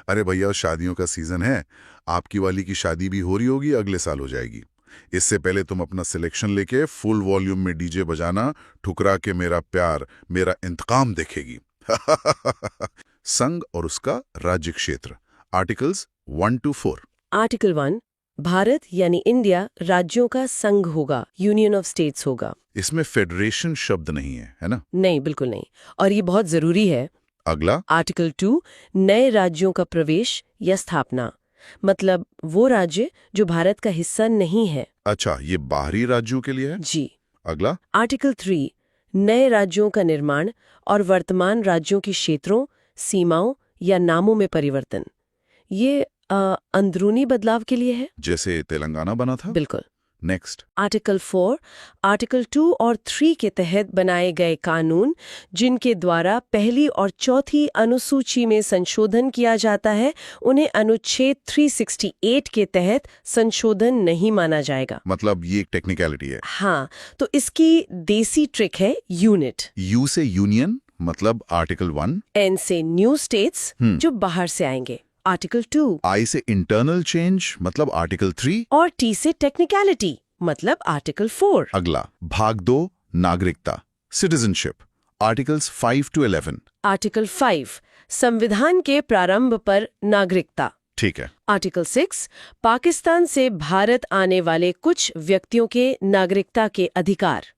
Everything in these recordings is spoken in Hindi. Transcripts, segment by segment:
अरे भैया शादियों का सीजन है। आपकी वाली की शादी भी हो रही होगी, अगले साल हो जाएगी। इससे पहले तुम अपना सिलेक्शन लेके फुल वॉल्यूम में डीजे बजाना, ठुकरा के मेरा प्यार मेरा इंतकाम देखेगी। संघ और उसका राज्य क्षेत्र, आर्टिकल्स 1 to 4। आर्टिकल 1, भारत यानी इंडिया राज्यों का संघ होगा, यूनियन ऑफ स्टेट्स होगा। इसमें फेडरेशन शब्द नहीं है ना? नहीं, बिल्कुल नहीं, और ये बहुत जरूरी है। अगला, आर्टिकल 2, नए राज्यों का प्रवेश या स्थापना, मतलब वो राज्य जो भारत का हिस्सा नहीं है। अच्छा, ये बाहरी राज्यों के लिए है। जी। अगला, आर्टिकल 3, नए राज्यों का निर्माण और वर्तमान राज्यों के क्षेत्रों, सीमाओं या नामों में परिवर्तन। ये अंदरूनी बदलाव के लिए है। जैसे तेलंगाना बना था। बिल्कुल। नेक्स्ट, आर्टिकल 4, आर्टिकल 2 और 3 के तहत बनाए गए कानून जिनके द्वारा पहली और चौथी अनुसूची में संशोधन किया जाता है, उन्हें अनुच्छेद 368 के तहत संशोधन नहीं माना जाएगा। मतलब ये एक टेक्निकलिटी है। हाँ, तो इसकी देसी ट्रिक है यूनिट। यू से यूनियन, मतलब आर्टिकल 1। एन से न्यू स्टेट्स जो बाहर से आएंगे, आर्टिकल 2। आई से इंटरनल चेंज, मतलब आर्टिकल 3। और टी से टेक्निकलिटी, मतलब आर्टिकल 4। अगला, भाग 2, नागरिकता, सिटीजनशिप, आर्टिकल्स 5 to 11। आर्टिकल 5, संविधान के प्रारंभ पर नागरिकता। ठीक है। आर्टिकल 6, पाकिस्तान से भारत आने वाले कुछ व्यक्तियों के नागरिकता के अधिकार।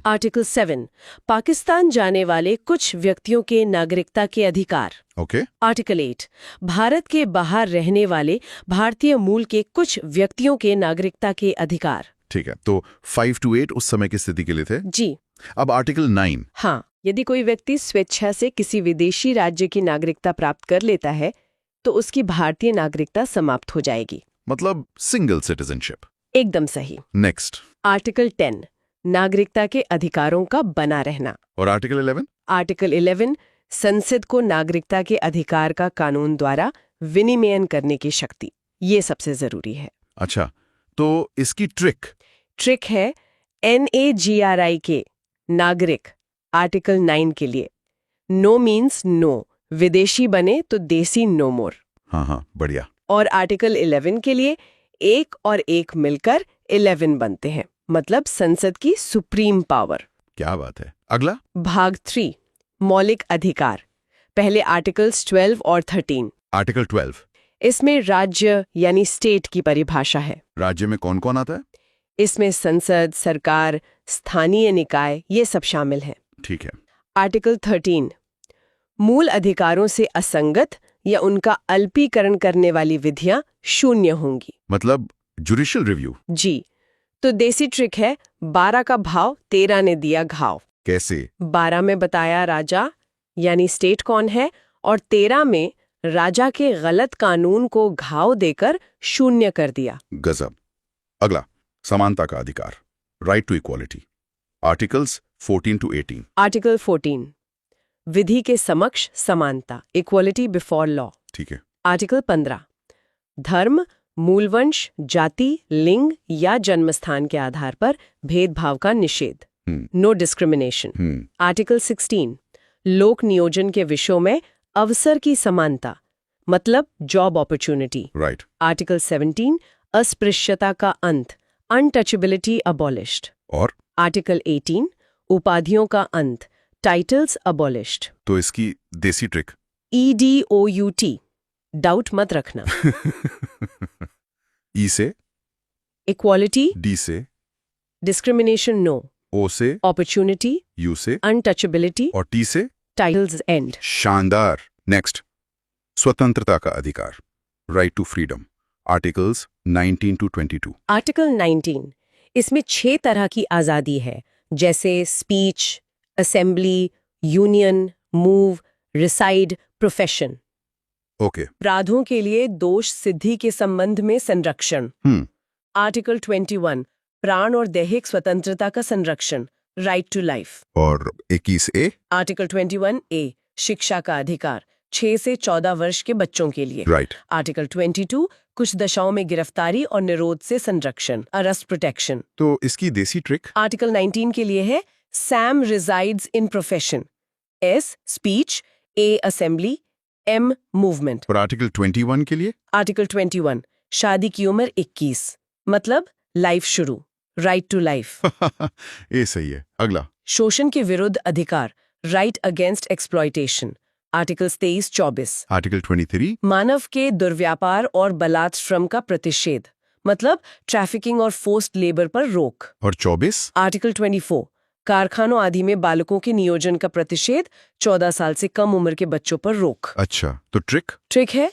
आर्टिकल 7, पाकिस्तान जाने वाले कुछ व्यक्तियों के नागरिकता के अधिकार। ओके। आर्टिकल 8, भारत के बाहर रहने वाले भारतीय मूल के कुछ व्यक्तियों के नागरिकता के अधिकार। ठीक है, तो 5 to 8 उस समय की स्थिति के लिए थे। जी। अब आर्टिकल 9। हाँ, यदि कोई व्यक्ति स्वेच्छा से किसी विदेशी राज्य की नागरिकता प्राप्त कर लेता है तो उसकी भारतीय नागरिकता समाप्त हो जाएगी। मतलब सिंगल सिटीजनशिप। एकदम सही। नेक्स्ट, आर्टिकल 10, नागरिकता के अधिकारों का बना रहना। और आर्टिकल 11। आर्टिकल 11, संसद को नागरिकता के अधिकार का कानून द्वारा विनिमयन करने की शक्ति। ये सबसे जरूरी है। अच्छा, तो इसकी ट्रिक है NAGRI के नागरिक, आर्टिकल 9 के लिए नो मीन्स नो, विदेशी बने तो देसी नो मोर। हाँ, बढ़िया। और आर्टिकल 11 के लिए एक और एक मिलकर 11 बनते हैं, मतलब संसद की सुप्रीम पावर। क्या बात है। अगला, भाग 3, मौलिक अधिकार। पहले आर्टिकल्स 12 और 13। आर्टिकल 12। इसमें राज्य यानी स्टेट की परिभाषा है। राज्य में कौन कौन आता है? इसमें संसद, सरकार, स्थानीय निकाय, ये सब शामिल हैं। ठीक है। आर्टिकल 13, मूल अधिकारों से असंगत या उनका अल्पीकरण करने वाली विधियां शून्य होंगी। मतलब जुडिशियल रिव्यू। जी। तो देसी ट्रिक है 12 का भाव 13 ने दिया घाव। कैसे? 12 में बताया राजा यानी स्टेट कौन है, और 13 में राजा के गलत कानून को घाव देकर शून्य कर दिया। गजब। अगला, समानता का अधिकार, right to equality, articles 14 to 18। Article 14, विधि के समक्ष समानता, इक्वालिटी बिफोर लॉ। ठीक है। आर्टिकल 15, धर्म, मूलवंश, जाति, लिंग या जन्मस्थान के आधार पर भेदभाव का निषेध, नो डिस्क्रिमिनेशन। आर्टिकल 16, लोक नियोजन के विषयों में अवसर की समानता, मतलब जॉब अपॉर्चुनिटी। राइट। आर्टिकल 17, अस्पृश्यता का अंत, अनटचेबिलिटी अबॉलिश्ड। और आर्टिकल 18, उपाधियों का अंत, टाइटल्स अबॉलिश्ड। तो इसकी देसी ट्रिक? EDOUT, डाउट मत रखना। ई से, इक्वालिटी, डी से, डिस्क्रिमिनेशन नो, ओ से, अपॉर्चुनिटी, यू से, अनटचेबिलिटी, और टी से, टाइटल्स एंड। शानदार। नेक्स्ट, स्वतंत्रता का अधिकार, right to freedom, articles 19 to 22। Article 19, इसमें 6 तरह की आज़ादी है, जैसे speech, assembly, union, move, reside, profession. Okay. अपराधों के लिए दोष सिद्धि के संबंध में संरक्षण। आर्टिकल 21, प्राण और दैहिक स्वतंत्रता का संरक्षण, राइट टू लाइफ। और 21A। आर्टिकल 21A, शिक्षा का अधिकार, 6 से 14 वर्ष के बच्चों के लिए। राइट। आर्टिकल 22, कुछ दशाओं में गिरफ्तारी और निरोध से संरक्षण, अरेस्ट प्रोटेक्शन। तो इसकी देसी ट्रिक? आर्टिकल 19 के लिए है Sam resides in profession, S speech, A assembly, M movement. और आर्टिकल 21 के लिए? आर्टिकल 21 शादी की उम्र 21 मतलब लाइफ शुरू, राइट टू लाइफ। ये सही है। अगला। शोषण के विरुद्ध अधिकार, right against exploitation, article 23-24। Article 23? मानव के दुर्व्यापार और बलात् श्रम का प्रतिषेध, मतलब ट्रैफिकिंग और फोर्स्ड लेबर पर रोक। और 24? आर्टिकल 24 कारखानों आदि में बालकों के नियोजन का प्रतिषेध, 14 साल से कम उम्र के बच्चों पर रोक। अच्छा, तो ट्रिक? ट्रिक है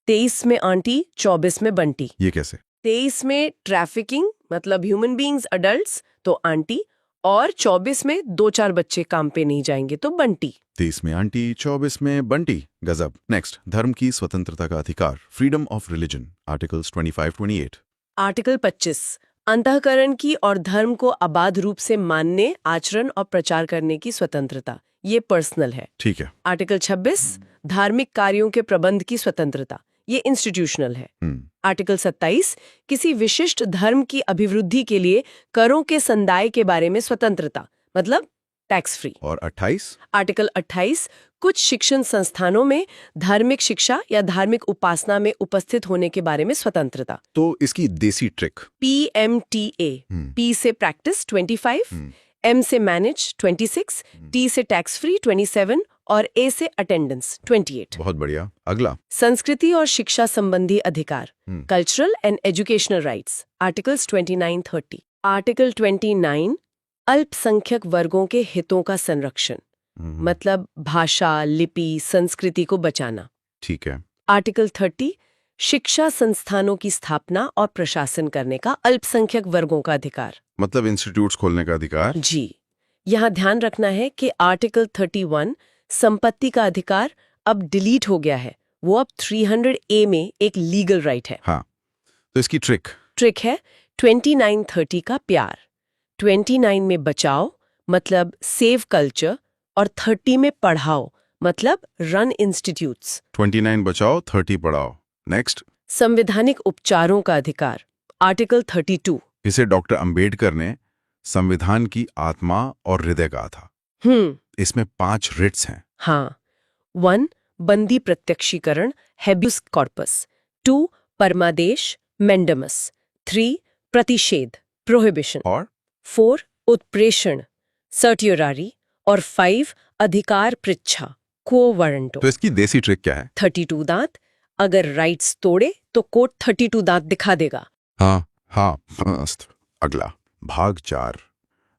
23 में आंटी, 24 में बंटी। ये कैसे? 23 में ट्रैफिकिंग मतलब ह्यूमन बीइंग्स अडल्ट्स तो आंटी, और 24 में 2-4 बच्चे काम पे नहीं जाएंगे तो बंटी। 23 में आंटी, 24 में बंटी। गजब। नेक्स्ट, धर्म की स्वतंत्रता का अधिकार, freedom of religion, articles 25-28। Article 25 अंतःकरण की और धर्म को अबाध रूप से मानने, आचरण और प्रचार करने की स्वतंत्रता, ये पर्सनल है। ठीक है। आर्टिकल 26 धार्मिक कार्यों के प्रबंध की स्वतंत्रता, ये इंस्टीट्यूशनल है। आर्टिकल 27 किसी विशिष्ट धर्म की अभिवृद्धि के लिए करों के संदाय के बारे में स्वतंत्रता, मतलब टैक्स फ्री। और 28? आर्टिकल 28 कुछ शिक्षण संस्थानों में धार्मिक शिक्षा या धार्मिक उपासना में उपस्थित होने के बारे में स्वतंत्रता। तो इसकी देसी ट्रिक? PMTA, P से प्रैक्टिस 25, M से मैनेज 26, T से टैक्स फ्री 27 और A से अटेंडेंस 28। बहुत बढ़िया। अगला। संस्कृति और शिक्षा संबंधी अधिकार, cultural and educational rights, articles 29-30। Article 29 अल्पसंख्यक वर्गों के हितों का संरक्षण, मतलब भाषा, लिपि, संस्कृति को बचाना। ठीक है। आर्टिकल 30 शिक्षा संस्थानों की स्थापना और प्रशासन करने का अल्पसंख्यक वर्गों का अधिकार, मतलब इंस्टीट्यूट्स खोलने का अधिकार। जी। यहाँ ध्यान रखना है कि आर्टिकल 31 संपत्ति का अधिकार अब डिलीट हो गया है, वो अब 300A में एक लीगल राइट है। हाँ, तो इसकी ट्रिक? ट्रिक है 29-30 का प्यार। 29 में बचाओ मतलब सेव कल्चर, और 30 में पढ़ाओ मतलब रन इंस्टीट्यूट्स। 29 बचाओ, 30 पढ़ाओ। नेक्स्ट। संवैधानिक उपचारों का अधिकार, आर्टिकल 32। इसे डॉक्टर अंबेडकर ने संविधान की आत्मा और हृदय कहा था। इसमें 5 रिट्स हैं। हाँ। 1 बंदी प्रत्यक्षीकरण, हेबियस कॉर्पस। 2 परमादेश, मेंडमस। 3 प्रतिषेध, प्रोहिबिशन। और 4 उत्प्रेषण, सर्टियोरारी। और 5 अधिकार पृच्छा, क्वो वारंटो। तो इसकी देसी ट्रिक क्या है? 32 दांत, अगर राइट्स तोड़े तो कोर्ट 32 दांत दिखा देगा। हाँ, मस्त। अगला, भाग 4,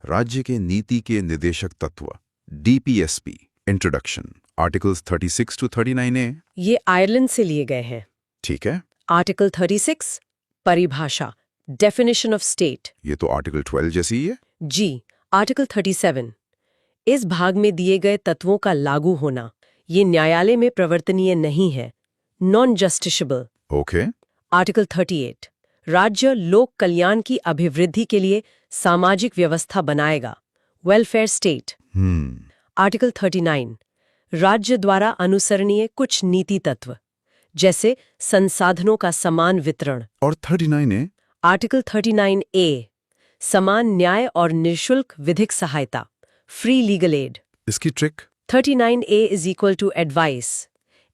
राज्य के नीति के निदेशक तत्व, DPSP, इंट्रोडक्शन, आर्टिकल्स 36-39A। ये आयरलैंड से लिए गए हैं। ठीक है। आर्टिकल 36 परिभाषा, डेफिनेशन ऑफ स्टेट। ये तो आर्टिकल 12 जैसी ही है। जी। आर्टिकल 37 इस भाग में दिए गए तत्वों का लागू होना, ये न्यायालय में प्रवर्तनीय नहीं है, नॉन जस्टिशेबल। ओके। आर्टिकल 38 राज्य लोक कल्याण की अभिवृद्धि के लिए सामाजिक व्यवस्था बनाएगा, वेलफेयर स्टेट। आर्टिकल 39 राज्य द्वारा अनुसरणीय कुछ नीति तत्व, जैसे संसाधनों का समान वितरण। और 39A? आर्टिकल 39A समान न्याय और निःशुल्क विधिक सहायता, फ्री लीगल एड। इसकी trick? 39A is equal to advice,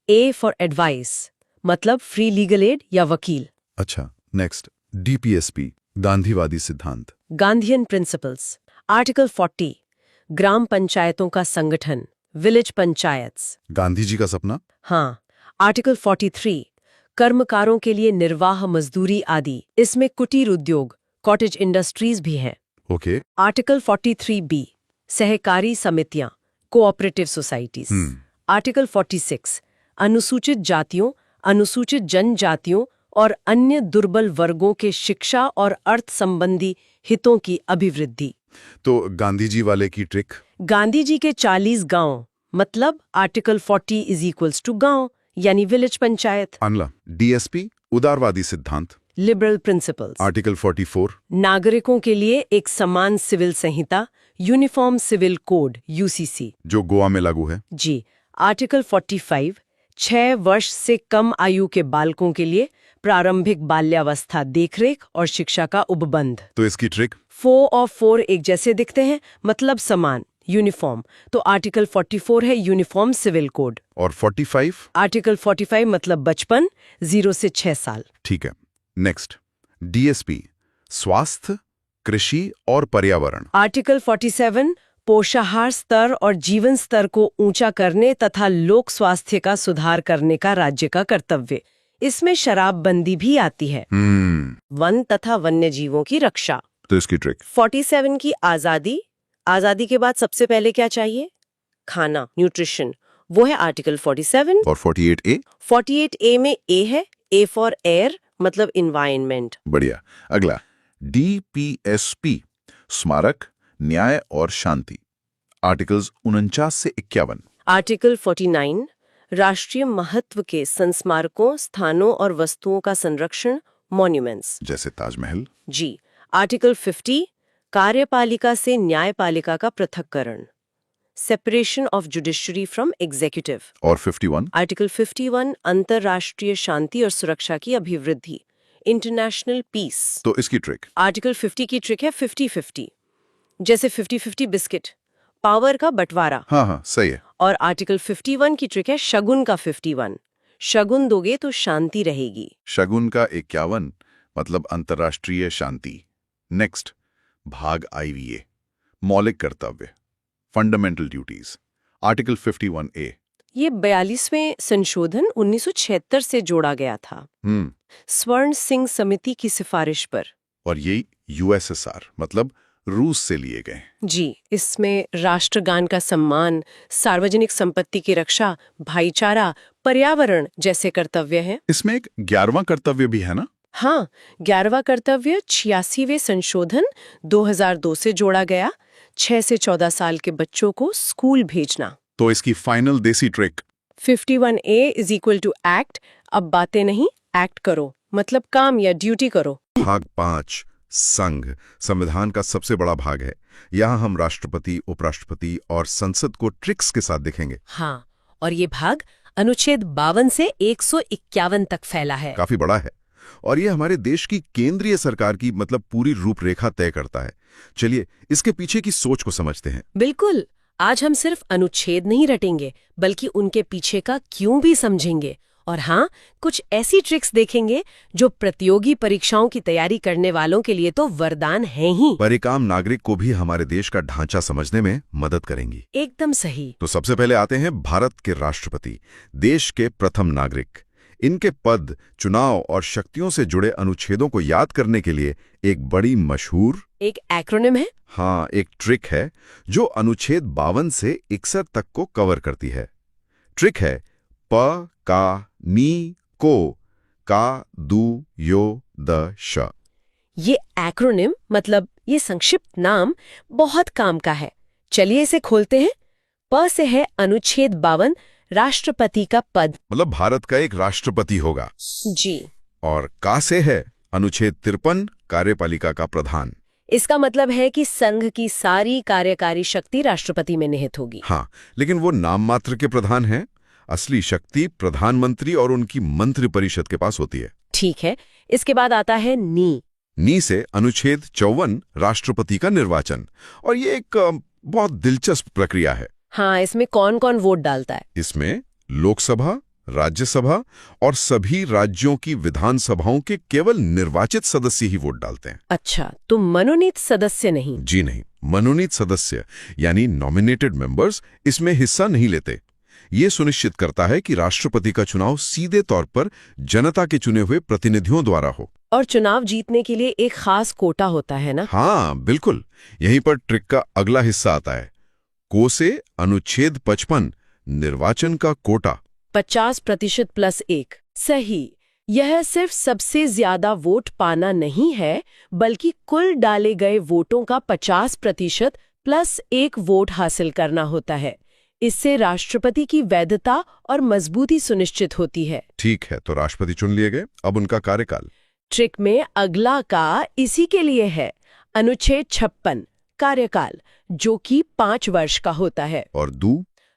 A for advice मतलब फ्री लीगल एड या वकील। अच्छा, नेक्स्ट, DPSP, गांधीवादी सिद्धांत, गांधीयन प्रिंसिपल्स। आर्टिकल 40 ग्राम पंचायतों का संगठन, विलेज पंचायत्स। गांधी जी का सपना। हाँ। आर्टिकल 43 कर्मकारों के लिए निर्वाह मजदूरी आदि, इसमें कुटीर उद्योग, कॉटेज इंडस्ट्रीज भी हैं। ओके। आर्टिकल 43B सहकारी समितियां, कोऑपरेटिव सोसाइटीज। आर्टिकल 46 अनुसूचित जातियों, अनुसूचित जनजातियों और अन्य दुर्बल वर्गों के शिक्षा और अर्थ संबंधी हितों की अभिवृद्धि। तो गांधी जी वाले की ट्रिक? गांधी जी के 40 गांव, मतलब आर्टिकल 40 इज इक्वल्स टू गांव यानी विलेज पंचायत। अनला, DSP, उदारवादी सिद्धांत, लिबरल प्रिंसिपल्स। आर्टिकल 44, नागरिकों के लिए एक समान सिविल संहिता, यूनिफॉर्म सिविल कोड UCC, जो गोवा में लागू है। जी। आर्टिकल 45 6 वर्ष से कम आयु के बालकों के लिए प्रारंभिक बाल्यावस्था देखरेख और शिक्षा का उपबंध। तो इसकी ट्रिक? 4 और 4 एक जैसे दिखते हैं, मतलब समान, यूनिफॉर्म, तो आर्टिकल 44 है यूनिफॉर्म सिविल कोड। और 45? आर्टिकल 45 मतलब बचपन, 0 से 6 साल। ठीक है। नेक्स्ट, डीएसपी, स्वास्थ्य, कृषि और पर्यावरण। आर्टिकल 47 पोषाहार स्तर और जीवन स्तर को ऊंचा करने तथा लोक स्वास्थ्य का सुधार करने का राज्य का कर्तव्य। इसमें शराबबंदी भी आती है। वन तथा वन्य जीवों की रक्षा। तो इसकी ट्रिक? 47 की आजादी। आजादी के बाद सबसे पहले क्या चाहिए? खाना, न्यूट्रिशन, वो है आर्टिकल 47। और 48A? 48A में ए है, ए फॉर एयर, मतलब इन्वायरमेंट। बढ़िया। अगला, डीपीएसपी, स्मारक, न्याय और शांति। आर्टिकल्स 49 से 51। आर्टिकल 49 राष्ट्रीय महत्व के संस्मारकों, स्थानों और वस्तुओं का संरक्षण, मॉन्यूमेंट्स। जैसे ताजमहल। जी। आर्टिकल 50 कार्यपालिका से न्यायपालिका का पृथक्करण, separation of judiciary from executive. और 51? आर्टिकल 51 अंतर्राष्ट्रीय शांति और सुरक्षा की अभिवृद्धि, इंटरनेशनल पीस। तो इसकी ट्रिक? आर्टिकल 50 की ट्रिक है 50-50, जैसे 50-50 बिस्किट, पावर का बंटवारा। हाँ, सही है। और आर्टिकल 51 की ट्रिक है शगुन का 51, शगुन दोगे तो शांति रहेगी। शगुन का 51 मतलब अंतर्राष्ट्रीय शांति। नेक्स्ट, भाग आईवीए, मौलिक कर्तव्य, फंडामेंटल ड्यूटीज। Article 51A। ये 42वें संशोधन 1976 से जोड़ा गया था, स्वर्ण सिंह समिति की सिफारिश पर। और ये यूएसएसआर मतलब रूस से लिए गए। जी। इसमें राष्ट्रगान का सम्मान, सार्वजनिक संपत्ति की रक्षा, भाईचारा, पर्यावरण जैसे कर्तव्य हैं। इसमें एक 11वां कर्तव्य भी है ना? हाँ, 11वां कर्तव्य 86वें संशोधन 2002 से जोड़ा गया, 6 से 14 साल के बच्चों को स्कूल भेजना। तो इसकी फाइनल देसी trick? 51A is equal to act, अब बातें नहीं, एक्ट करो, मतलब काम या ड्यूटी करो। भाग 5, संघ, संविधान का सबसे बड़ा भाग है। यहाँ हम राष्ट्रपति, उपराष्ट्रपति और संसद को ट्रिक्स के साथ देखेंगे। हाँ, और ये भाग अनुच्छेद 52 से 151 तक फैला है। काफी बड़ा है और ये हमारे देश की केंद्रीय सरकार की मतलब पूरी रूपरेखा तय करता है। चलिए इसके पीछे की सोच को समझते हैं। बिल्कुल। आज हम सिर्फ अनुच्छेद नहीं रटेंगे, बल्कि उनके पीछे का क्यों भी समझेंगे। और हाँ, कुछ ऐसी ट्रिक्स देखेंगे जो प्रतियोगी परीक्षाओं की तैयारी करने वालों के लिए तो वरदान है ही, पर एक आम नागरिक को भी हमारे देश का ढांचा समझने में मदद करेंगी। एकदम सही। तो सबसे पहले आते हैं भारत के राष्ट्रपति, देश के प्रथम नागरिक। इनके पद, चुनाव और शक्तियों से जुड़े अनुच्छेदों को याद करने के लिए एक बड़ी मशहूर एक एक्रोनिम है। हाँ, एक ट्रिक है जो अनुच्छेद 52 से 61 तक को कवर करती है। ट्रिक है प का नी को का दू यो द श। ये एक्रोनिम मतलब ये संक्षिप्त नाम बहुत काम का है। चलिए इसे खोलते हैं। प से है अनुच्छेद 52, राष्ट्रपति का पद, मतलब भारत का एक राष्ट्रपति होगा। जी। और का से है अनुच्छेद 53, कार्यपालिका का प्रधान। इसका मतलब है कि संघ की सारी कार्यकारी शक्ति राष्ट्रपति में निहित होगी। हाँ, लेकिन वो नाम मात्र के प्रधान हैं। असली शक्ति प्रधानमंत्री और उनकी मंत्री परिषद के पास होती है। ठीक है। इसके बाद आता है नी से अनुच्छेद 54, राष्ट्रपति का निर्वाचन। और ये एक बहुत दिलचस्प प्रक्रिया है। हाँ, इसमें कौन कौन वोट डालता है? इसमें लोकसभा, राज्यसभा और सभी राज्यों की विधानसभाओं के केवल निर्वाचित सदस्य ही वोट डालते हैं। अच्छा, तो मनोनीत सदस्य नहीं? जी नहीं, मनोनीत सदस्य यानी नॉमिनेटेड मेंबर्स इसमें हिस्सा नहीं लेते। ये सुनिश्चित करता है कि राष्ट्रपति का चुनाव सीधे तौर पर जनता के चुने हुए प्रतिनिधियों द्वारा हो। और चुनाव जीतने के लिए एक खास कोटा होता है ना? हाँ, बिल्कुल। यहीं पर ट्रिक का अगला हिस्सा आता है। को से अनुच्छेद 55, निर्वाचन का कोटा। 50% + 1। सही। यह सिर्फ सबसे ज्यादा वोट पाना नहीं है, बल्कि कुल डाले गए वोटों का 50% + 1 वोट हासिल करना होता है। इससे राष्ट्रपति की वैधता और मजबूती सुनिश्चित होती है। ठीक है, तो राष्ट्रपति चुन लिए गए। अब उनका कार्यकाल। ट्रिक में अगला का इसी के लिए है, अनुच्छेद 56, कार्यकाल, जो कि 5 वर्ष का होता है। और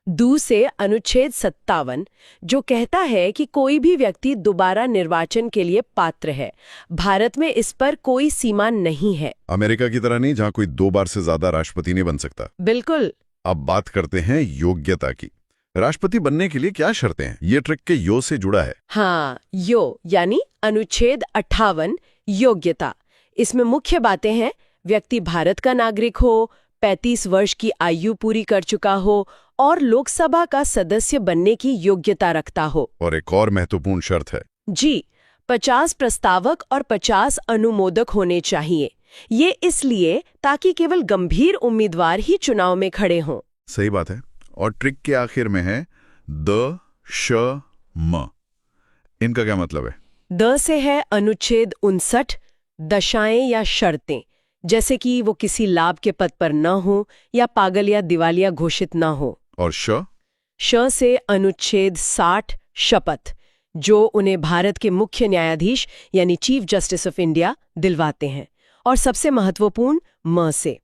दू से अनुच्छेद 57, जो कहता है कि कोई भी व्यक्ति दोबारा निर्वाचन के लिए पात्र है। भारत में इस पर कोई सीमा नहीं है। अमेरिका की तरह नहीं, जहां कोई 2 बार से ज्यादा राष्ट्रपति नहीं बन सकता। बिल्कुल। अब बात करते हैं योग्यता की। राष्ट्रपति बनने के लिए क्या शर्तें हैं? ये ट्रिक के यो से जुड़ा है। हाँ, यानी अनुच्छेद 58 योग्यता। इसमें मुख्य बातें हैं, व्यक्ति भारत का नागरिक हो, 35 वर्ष की आयु पूरी कर चुका हो और लोकसभा का सदस्य बनने की योग्यता रखता हो। और एक और महत्वपूर्ण शर्त है जी, 50 प्रस्तावक और 50 अनुमोदक होने चाहिए। ये इसलिए ताकि केवल गंभीर उम्मीदवार ही चुनाव में खड़े हों। सही बात है। और ट्रिक के आखिर में है द, श, म। इनका क्या मतलब है? द से है अनुच्छेद 59, दशाएं या शर्तें, जैसे कि वो किसी लाभ के पद पर न हो या पागल या दिवालिया घोषित न हो। और श से अनुच्छेद 60, शपथ, जो उन्हें भारत के मुख्य न्यायाधीश यानी चीफ जस्टिस ऑफ इंडिया दिलवाते हैं। और सबसे महत्वपूर्ण म से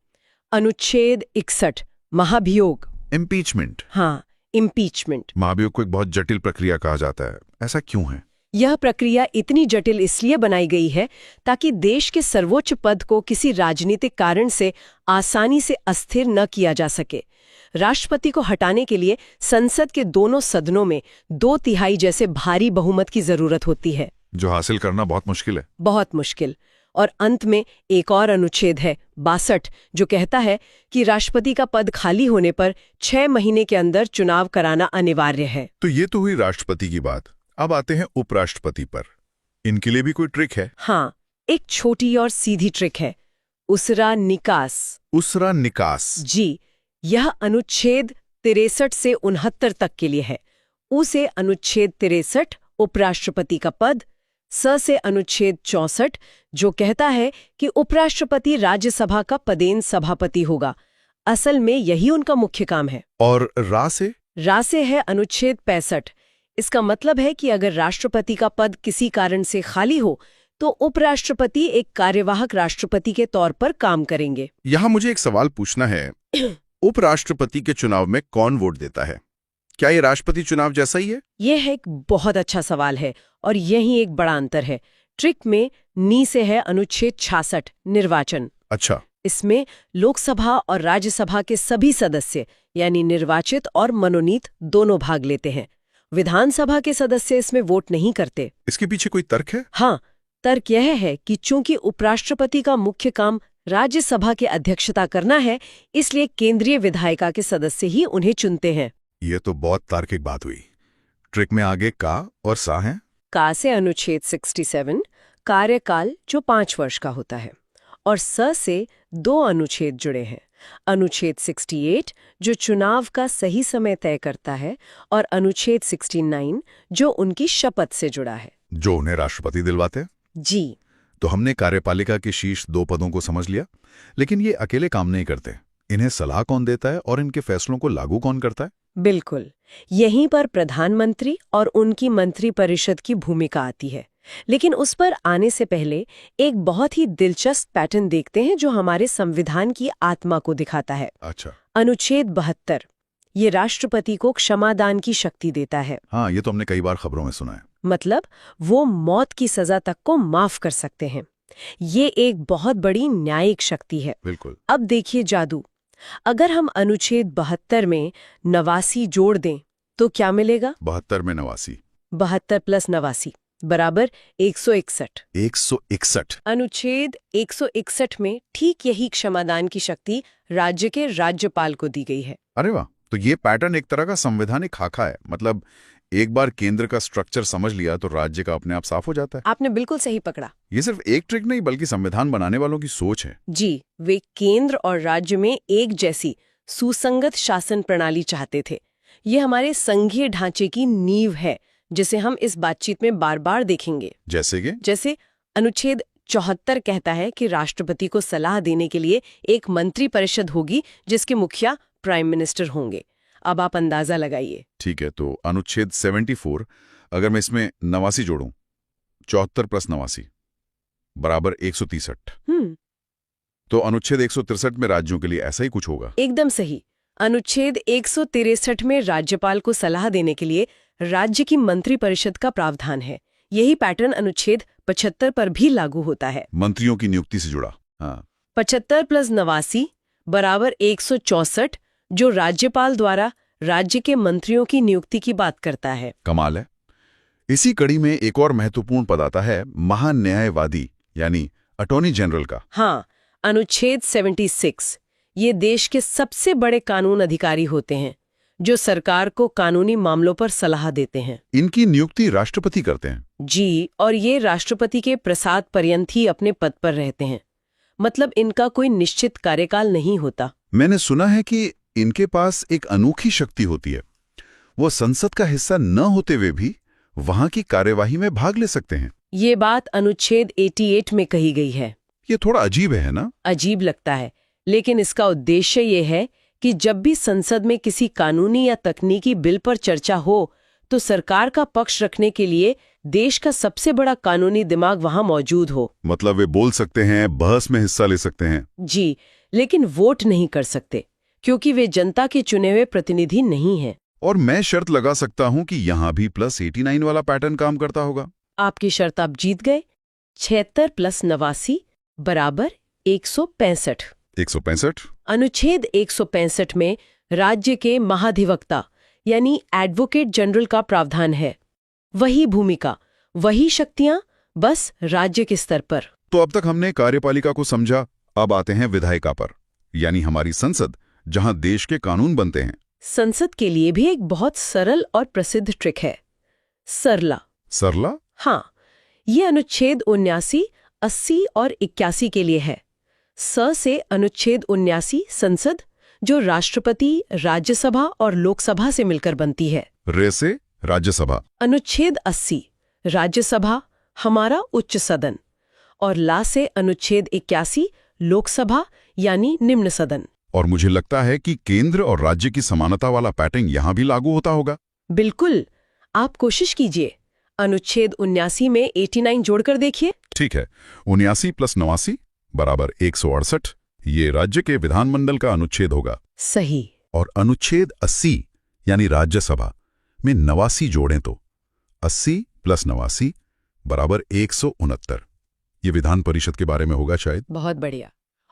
अनुच्छेद 61, महाभियोग, इम्पीचमेंट। हाँ, इम्पीचमेंट। महाभियोग को एक बहुत जटिल प्रक्रिया कहा जाता है, ऐसा क्यों है? यह प्रक्रिया इतनी जटिल इसलिए बनाई गई है ताकि देश के सर्वोच्च पद को किसी राजनीतिक कारण से आसानी से अस्थिर न किया जा सके। राष्ट्रपति को हटाने के लिए संसद के दोनों सदनों में 2/3 जैसे भारी बहुमत की जरूरत होती है, जो हासिल करना बहुत मुश्किल है। बहुत मुश्किल। और अंत में एक और अनुच्छेद है 62, जो कहता है कि राष्ट्रपति का पद खाली होने पर 6 महीने के अंदर चुनाव कराना अनिवार्य है। तो ये तो हुई राष्ट्रपति की बात। अब आते हैं उपराष्ट्रपति पर। इनके लिए भी कोई ट्रिक है? हाँ, एक छोटी और सीधी ट्रिक है, उसरा निकास। उसरा निकास। जी, यह अनुच्छेद 63 से 69 तक के लिए है। उ से अनुच्छेद 63, उपराष्ट्रपति का पद। स से अनुच्छेद 64, जो कहता है कि उपराष्ट्रपति राज्यसभा का पदेन सभापति होगा। असल में यही उनका मुख्य काम है। और रा से? रा से है अनुच्छेद 65। इसका मतलब है कि अगर राष्ट्रपति का पद किसी कारण से खाली हो तो उपराष्ट्रपति एक कार्यवाहक राष्ट्रपति के तौर पर काम करेंगे। यहाँ मुझे एक सवाल पूछना है। उपराष्ट्रपति के चुनाव में कौन वोट देता है? क्या ये राष्ट्रपति चुनाव जैसा ही है? यह एक बहुत अच्छा सवाल है और यही एक बड़ा अंतर है। ट्रिक में नी से है अनुच्छेद 66, निर्वाचन। अच्छा। इसमें लोकसभा और राज्यसभा के सभी सदस्य यानी निर्वाचित और मनोनीत दोनों भाग लेते हैं। विधानसभा के सदस्य इसमें वोट नहीं करते। इसके पीछे कोई तर्क है? हाँ, तर्क यह है कि चूंकि उपराष्ट्रपति का मुख्य काम राज्यसभा की अध्यक्षता करना है, इसलिए केंद्रीय विधायिका के सदस्य ही उन्हें चुनते हैं। ये तो बहुत तार्किक बात हुई। ट्रिक में आगे का और सा है। का से अनुच्छेद 67, कार्यकाल, जो 5 वर्ष का होता है। और स से 2 अनुच्छेद जुड़े हैं, अनुच्छेद 68 जो चुनाव का सही समय तय करता है और अनुच्छेद 69 जो उनकी शपथ से जुड़ा है, जो उन्हें राष्ट्रपति दिलवाते हैं। जी। तो हमने कार्यपालिका के शीर्ष 2 पदों को समझ लिया, लेकिन ये अकेले काम नहीं करते। इन्हें सलाह कौन देता है और इनके फैसलों को लागू कौन करता है? बिल्कुल, यहीं पर प्रधानमंत्री और उनकी मंत्रिपरिषद की भूमिका आती है। लेकिन उस पर आने से पहले एक बहुत ही दिलचस्प पैटर्न देखते हैं जो हमारे संविधान की आत्मा को दिखाता है। अच्छा। अनुच्छेद 72 ये राष्ट्रपति को क्षमादान की शक्ति देता है। हाँ, ये तो हमने कई बार खबरों में सुना है। मतलब वो मौत की सजा तक को माफ कर सकते हैं। ये एक बहुत बड़ी न्यायिक शक्ति है। बिल्कुल। अब देखिए जादू। अगर हम अनुच्छेद 72 में 89 जोड़ दें तो क्या मिलेगा? 72 में 89। 72 + 89 बराबर 161। 161। अनुच्छेद 161 में ठीक यही क्षमादान की शक्ति राज्य के राज्यपाल को दी गई है। अरे वाह, तो ये पैटर्न एक तरह का संवैधानिक खाका है। मतलब एक बार केंद्र का स्ट्रक्चर समझ लिया तो राज्य का अपने आप साफ हो जाता है। आपने बिल्कुल सही पकड़ा। ये सिर्फ एक ट्रिक नहीं बल्कि संविधान बनाने वालों की सोच है। जी, वे केंद्र और राज्य में एक जैसी सुसंगत शासन प्रणाली चाहते थे। ये हमारे संघीय ढांचे की नींव है, जिसे हम इस बातचीत में बार बार देखेंगे। जैसे अनुच्छेद 74 कहता है कि राष्ट्रपति को सलाह देने के लिए एक मंत्री परिषद होगी जिसके मुखिया प्राइम मिनिस्टर होंगे। अब आप अंदाजा लगाइए। ठीक है, तो अनुच्छेद 74, अगर मैं इसमें 89 जोड़ूं, 74 + 89 बराबर 163। तो अनुच्छेद 163 में राज्यों के लिए ऐसा ही कुछ होगा। एकदम सही। अनुच्छेद 163 में राज्यपाल को सलाह देने के लिए राज्य की मंत्रिपरिषद का प्रावधान है। यही पैटर्न अनुच्छेद 75 पर भी लागू होता है, मंत्रियों की नियुक्ति से जुड़ा। हाँ। 75 + 89 बराबर 164, जो राज्यपाल द्वारा राज्य के मंत्रियों की नियुक्ति की बात करता है। कमाल है। इसी कड़ी में एक और महत्वपूर्ण पद आता है महान्यायवादी यानी अटॉर्नी जनरल का। हाँ, अनुच्छेद 76 ये देश के सबसे बड़े कानून अधिकारी होते हैं जो सरकार को कानूनी मामलों पर सलाह देते हैं। इनकी नियुक्ति राष्ट्रपति करते हैं। जी, और ये राष्ट्रपति के प्रसाद पर्यंत ही अपने पद पर रहते हैं, मतलब इनका कोई निश्चित कार्यकाल नहीं होता। मैंने सुना है कि इनके पास एक अनोखी शक्ति होती है, वो संसद का हिस्सा न होते हुए भी वहां की कार्यवाही में भाग ले सकते हैं। ये बात अनुच्छेद 88 में कही गई है। ये थोड़ा अजीब है ना? अजीब लगता है, लेकिन इसका उद्देश्य ये है कि जब भी संसद में किसी कानूनी या तकनीकी बिल पर चर्चा हो तो सरकार का पक्ष रखने के लिए देश का सबसे बड़ा कानूनी दिमाग वहां मौजूद हो। मतलब वे बोल सकते हैं, बहस में हिस्सा ले सकते हैं। जी, लेकिन वोट नहीं कर सकते क्योंकि वे जनता के चुने हुए प्रतिनिधि नहीं हैं। और मैं शर्त लगा सकता हूं कि यहां भी +89 वाला पैटर्न काम करता होगा। आपकी शर्त आप जीत गए। 76 + 89 = 165। 165? अनुच्छेद 165 में राज्य के महाधिवक्ता यानी एडवोकेट जनरल का प्रावधान है। वही भूमिका, वही शक्तियां, बस राज्य के स्तर पर। तो अब तक हमने कार्यपालिका को समझा, अब आते हैं विधायिका पर, यानी हमारी संसद, जहां देश के कानून बनते हैं। संसद के लिए भी एक बहुत सरल और प्रसिद्ध ट्रिक है, सरला। सरला? हाँ, ये अनुच्छेद 79, 80 और 81 के लिए है। स से अनुच्छेद 79 संसद, जो राष्ट्रपति, राज्यसभा और लोकसभा से मिलकर बनती है। रे से राज्यसभा। अनुच्छेद 80 राज्यसभा, हमारा उच्च सदन। और ला से अनुच्छेद 81 लोकसभा यानी निम्न सदन। और मुझे लगता है कि केंद्र और राज्य की समानता वाला पैटर्न यहां भी लागू होता होगा। बिल्कुल, आप कोशिश कीजिए, अनुच्छेद 79 में 89 जोड़कर देखिए। ठीक है, 79 + 89 = 168। ये राज्य के विधानमंडल का अनुच्छेद होगा। सही। और अनुच्छेद 80 यानी राज्यसभा में 89 जोड़ें तो 80 + 89 = 169। ये विधान परिषद के बारे में होगा शायद। बहुत बढ़िया।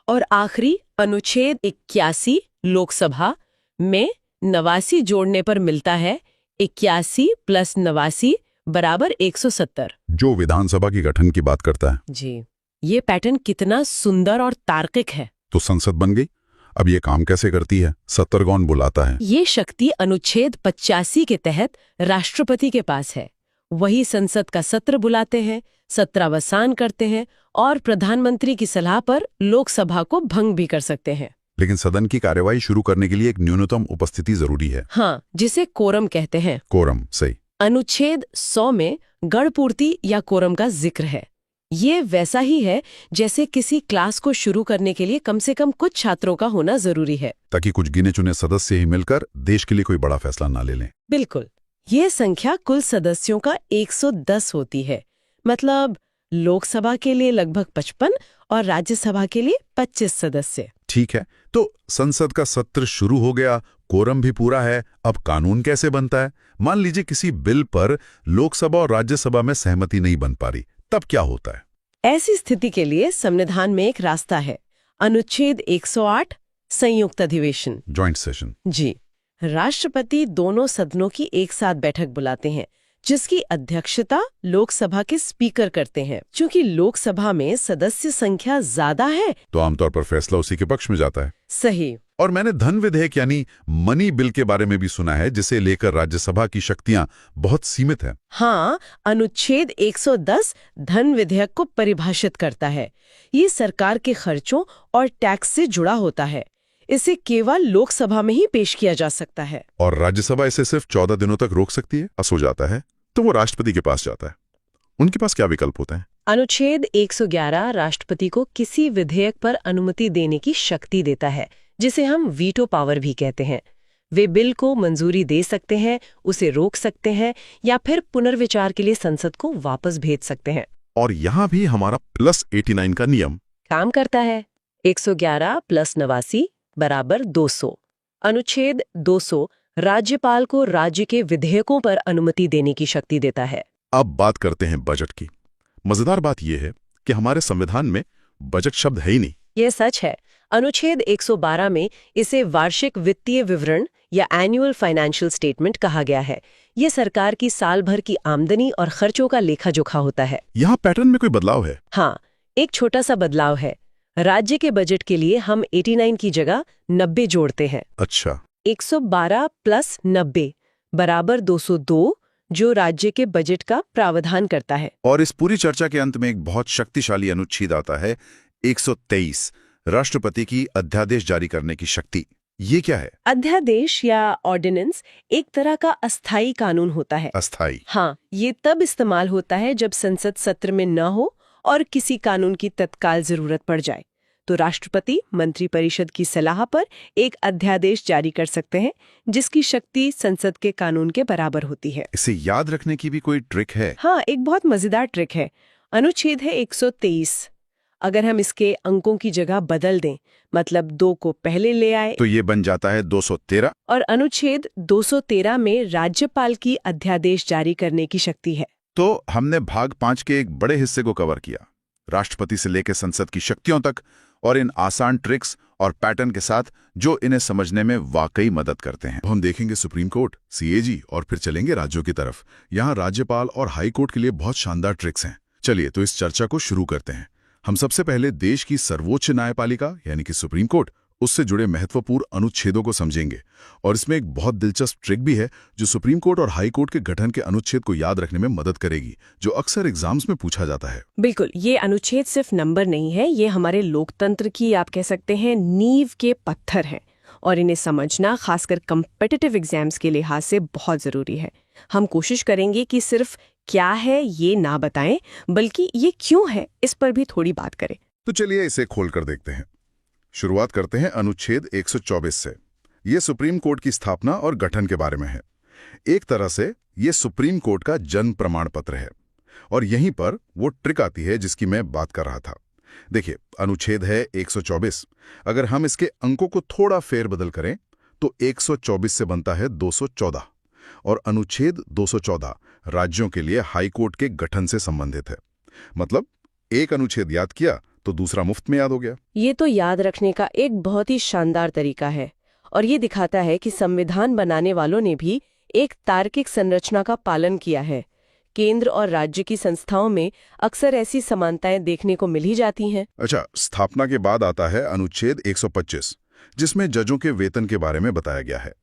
और आखिरी अनुच्छेद 81 लोकसभा में 89 जोड़ने पर मिलता है 81 + 89 = 170, जो विधानसभा की गठन की बात करता है। जी, ये पैटर्न कितना सुंदर और तार्किक है। तो संसद बन गई। अब ये काम कैसे करती है? सत्तर कौन बुलाता है? ये शक्ति अनुच्छेद 85 के तहत राष्ट्रपति के पास है। वही संसद का सत्र बुलाते हैं, सत्रावसान करते हैं और प्रधानमंत्री की सलाह पर लोकसभा को भंग भी कर सकते हैं। लेकिन सदन की कार्यवाही शुरू करने के लिए एक न्यूनतम उपस्थिति जरूरी है। हाँ, जिसे कोरम कहते हैं। कोरम, सही। अनुच्छेद 100 में गणपूर्ति या कोरम का जिक्र है। ये वैसा ही है जैसे किसी क्लास को शुरू करने के लिए कम से कम कुछ छात्रों का होना जरूरी है, ताकि कुछ गिने चुने सदस्य ही मिलकर देश के लिए कोई बड़ा फैसला ना ले लें। बिल्कुल। ये संख्या कुल सदस्यों का 110 होती है, मतलब लोकसभा के लिए लगभग 55 और राज्यसभा के लिए 25 सदस्य। ठीक है, तो संसद का सत्र शुरू हो गया, कोरम भी पूरा है। अब कानून कैसे बनता है? मान लीजिए किसी बिल पर लोकसभा और राज्यसभा में सहमति नहीं बन पा रही, तब क्या होता है? ऐसी स्थिति के लिए संविधान में एक रास्ता है, अनुच्छेद 108 संयुक्त अधिवेशन, जॉइंट सेशन। जी, राष्ट्रपति दोनों सदनों की एक साथ बैठक बुलाते हैं, जिसकी अध्यक्षता लोकसभा के स्पीकर करते हैं। क्योंकि लोकसभा में सदस्य संख्या ज्यादा है तो आमतौर पर फैसला उसी के पक्ष में जाता है। सही। और मैंने धन विधेयक यानी मनी बिल के बारे में भी सुना है, जिसे लेकर राज्यसभा की शक्तियां बहुत सीमित हैं। हाँ, अनुच्छेद 110 धन विधेयक को परिभाषित करता है। ये सरकार के खर्चों और टैक्स से जुड़ा होता है। इसे केवल लोकसभा में ही पेश किया जा सकता है। और राज्यसभा इसे सिर्फ 14 दिनों तक रोक सकती है। पास हो जाता है तो वो राष्ट्रपति के पास जाता है। उनके पास क्या विकल्प होता है? अनुच्छेद 111 राष्ट्रपति को किसी विधेयक पर अनुमति देने की शक्ति देता है, जिसे हम वीटो पावर भी कहते हैं। वे बिल को मंजूरी दे सकते हैं, उसे रोक सकते हैं या फिर पुनर्विचार के लिए संसद को वापस भेज सकते हैं। और यहाँ भी हमारा +89 का नियम काम करता है। 111 + 89 = 200। अनुच्छेद 200 राज्यपाल को राज्य के विधेयकों पर अनुमति देने की शक्ति देता है। अब बात करते हैं बजट की। मजेदार बात यह है कि हमारे संविधान में बजट शब्द है ही नहीं। ये सच है। अनुच्छेद 112 में इसे वार्षिक वित्तीय विवरण या एनुअल फाइनेंशियल स्टेटमेंट कहा गया है। ये सरकार की साल भर की आमदनी और खर्चों का लेखा जोखा होता है। यहाँ पैटर्न में कोई बदलाव है? हाँ, एक छोटा सा बदलाव है। राज्य के बजट के लिए हम 89 की जगह 90 जोड़ते हैं। अच्छा। 112 प्लस 90 बराबर 202, जो राज्य के बजट का प्रावधान करता है। और इस पूरी चर्चा के अंत में एक बहुत शक्तिशाली अनुच्छेद आता है, 123, राष्ट्रपति की अध्यादेश जारी करने की शक्ति। ये क्या है? अध्यादेश या ऑर्डिनेंस एक तरह का अस्थायी कानून होता है। अस्थाई? हाँ, ये तब इस्तेमाल होता है जब संसद सत्र में न हो और किसी कानून की तत्काल जरूरत पड़ जाए, तो राष्ट्रपति मंत्रिपरिषद की सलाह पर एक अध्यादेश जारी कर सकते हैं, जिसकी शक्ति संसद के कानून के बराबर होती है। इसे याद रखने की भी कोई ट्रिक है? हाँ, एक बहुत मजेदार ट्रिक है। अनुच्छेद है 123। अगर हम इसके अंकों की जगह बदल दें, मतलब 2 को पहले ले आए, तो ये बन जाता है 213। और अनुच्छेद 213 में राज्यपाल की अध्यादेश जारी करने की शक्ति है। तो हमने भाग 5 के एक बड़े हिस्से को कवर किया, राष्ट्रपति से लेकर संसद की शक्तियों तक, और इन आसान ट्रिक्स और पैटर्न के साथ जो इन्हें समझने में वाकई मदद करते हैं। हम देखेंगे सुप्रीम कोर्ट, सीएजी और फिर चलेंगे राज्यों की तरफ। यहाँ राज्यपाल और हाई कोर्ट के लिए बहुत शानदार ट्रिक्स हैं। चलिए तो इस चर्चा को शुरू करते हैं। हम सबसे पहले देश की सर्वोच्च न्यायपालिका यानी कि सुप्रीम कोर्ट, उससे जुड़े महत्वपूर्ण अनुच्छेदों को समझेंगे। और इसमें एक बहुत दिलचस्प ट्रिक भी है जो सुप्रीम कोर्ट और हाई कोर्ट के गठन के अनुच्छेद को याद रखने में मदद करेगी, जो अक्सर एग्जाम्स में पूछा जाता है। बिल्कुल, ये अनुच्छेद सिर्फ नंबर नहीं है, ये हमारे लोकतंत्र की, आप कह सकते हैं, नींव के पत्थर हैं, और इन्हें समझना खासकर कम्पिटिटिव एग्जाम्स के लिहाज से बहुत जरूरी है। हम कोशिश करेंगे कि सिर्फ क्या है ये ना बताएं, बल्कि ये क्यों है इस पर भी थोड़ी बात करें। तो चलिए इसे खोलकर देखते हैं। शुरुआत करते हैं अनुच्छेद 124 से। ये सुप्रीम कोर्ट की स्थापना और गठन के बारे में है। एक तरह से ये सुप्रीम कोर्ट का जन्म प्रमाण पत्र है। और यहीं पर वो ट्रिक आती है जिसकी मैं बात कर रहा था। देखिए, अनुच्छेद है 124। अगर हम इसके अंकों को थोड़ा फेरबदल करें तो 124 से बनता है 214। और अनुच्छेद 214 राज्यों के लिए हाई कोर्ट के गठन से संबंधित है। मतलब एक अनुच्छेद याद किया तो दूसरा मुफ्त में याद हो गया। ये तो याद रखने का एक बहुत ही शानदार तरीका है, और ये दिखाता है कि संविधान बनाने वालों ने भी एक तार्किक संरचना का पालन किया है। केंद्र और राज्य की संस्थाओं में अक्सर ऐसी समानताएं देखने को मिल ही जाती हैं। अच्छा, स्थापना के बाद आता है अनुच्छेद 125, जिसमें जजों के वेतन के बारे में बताया गया है।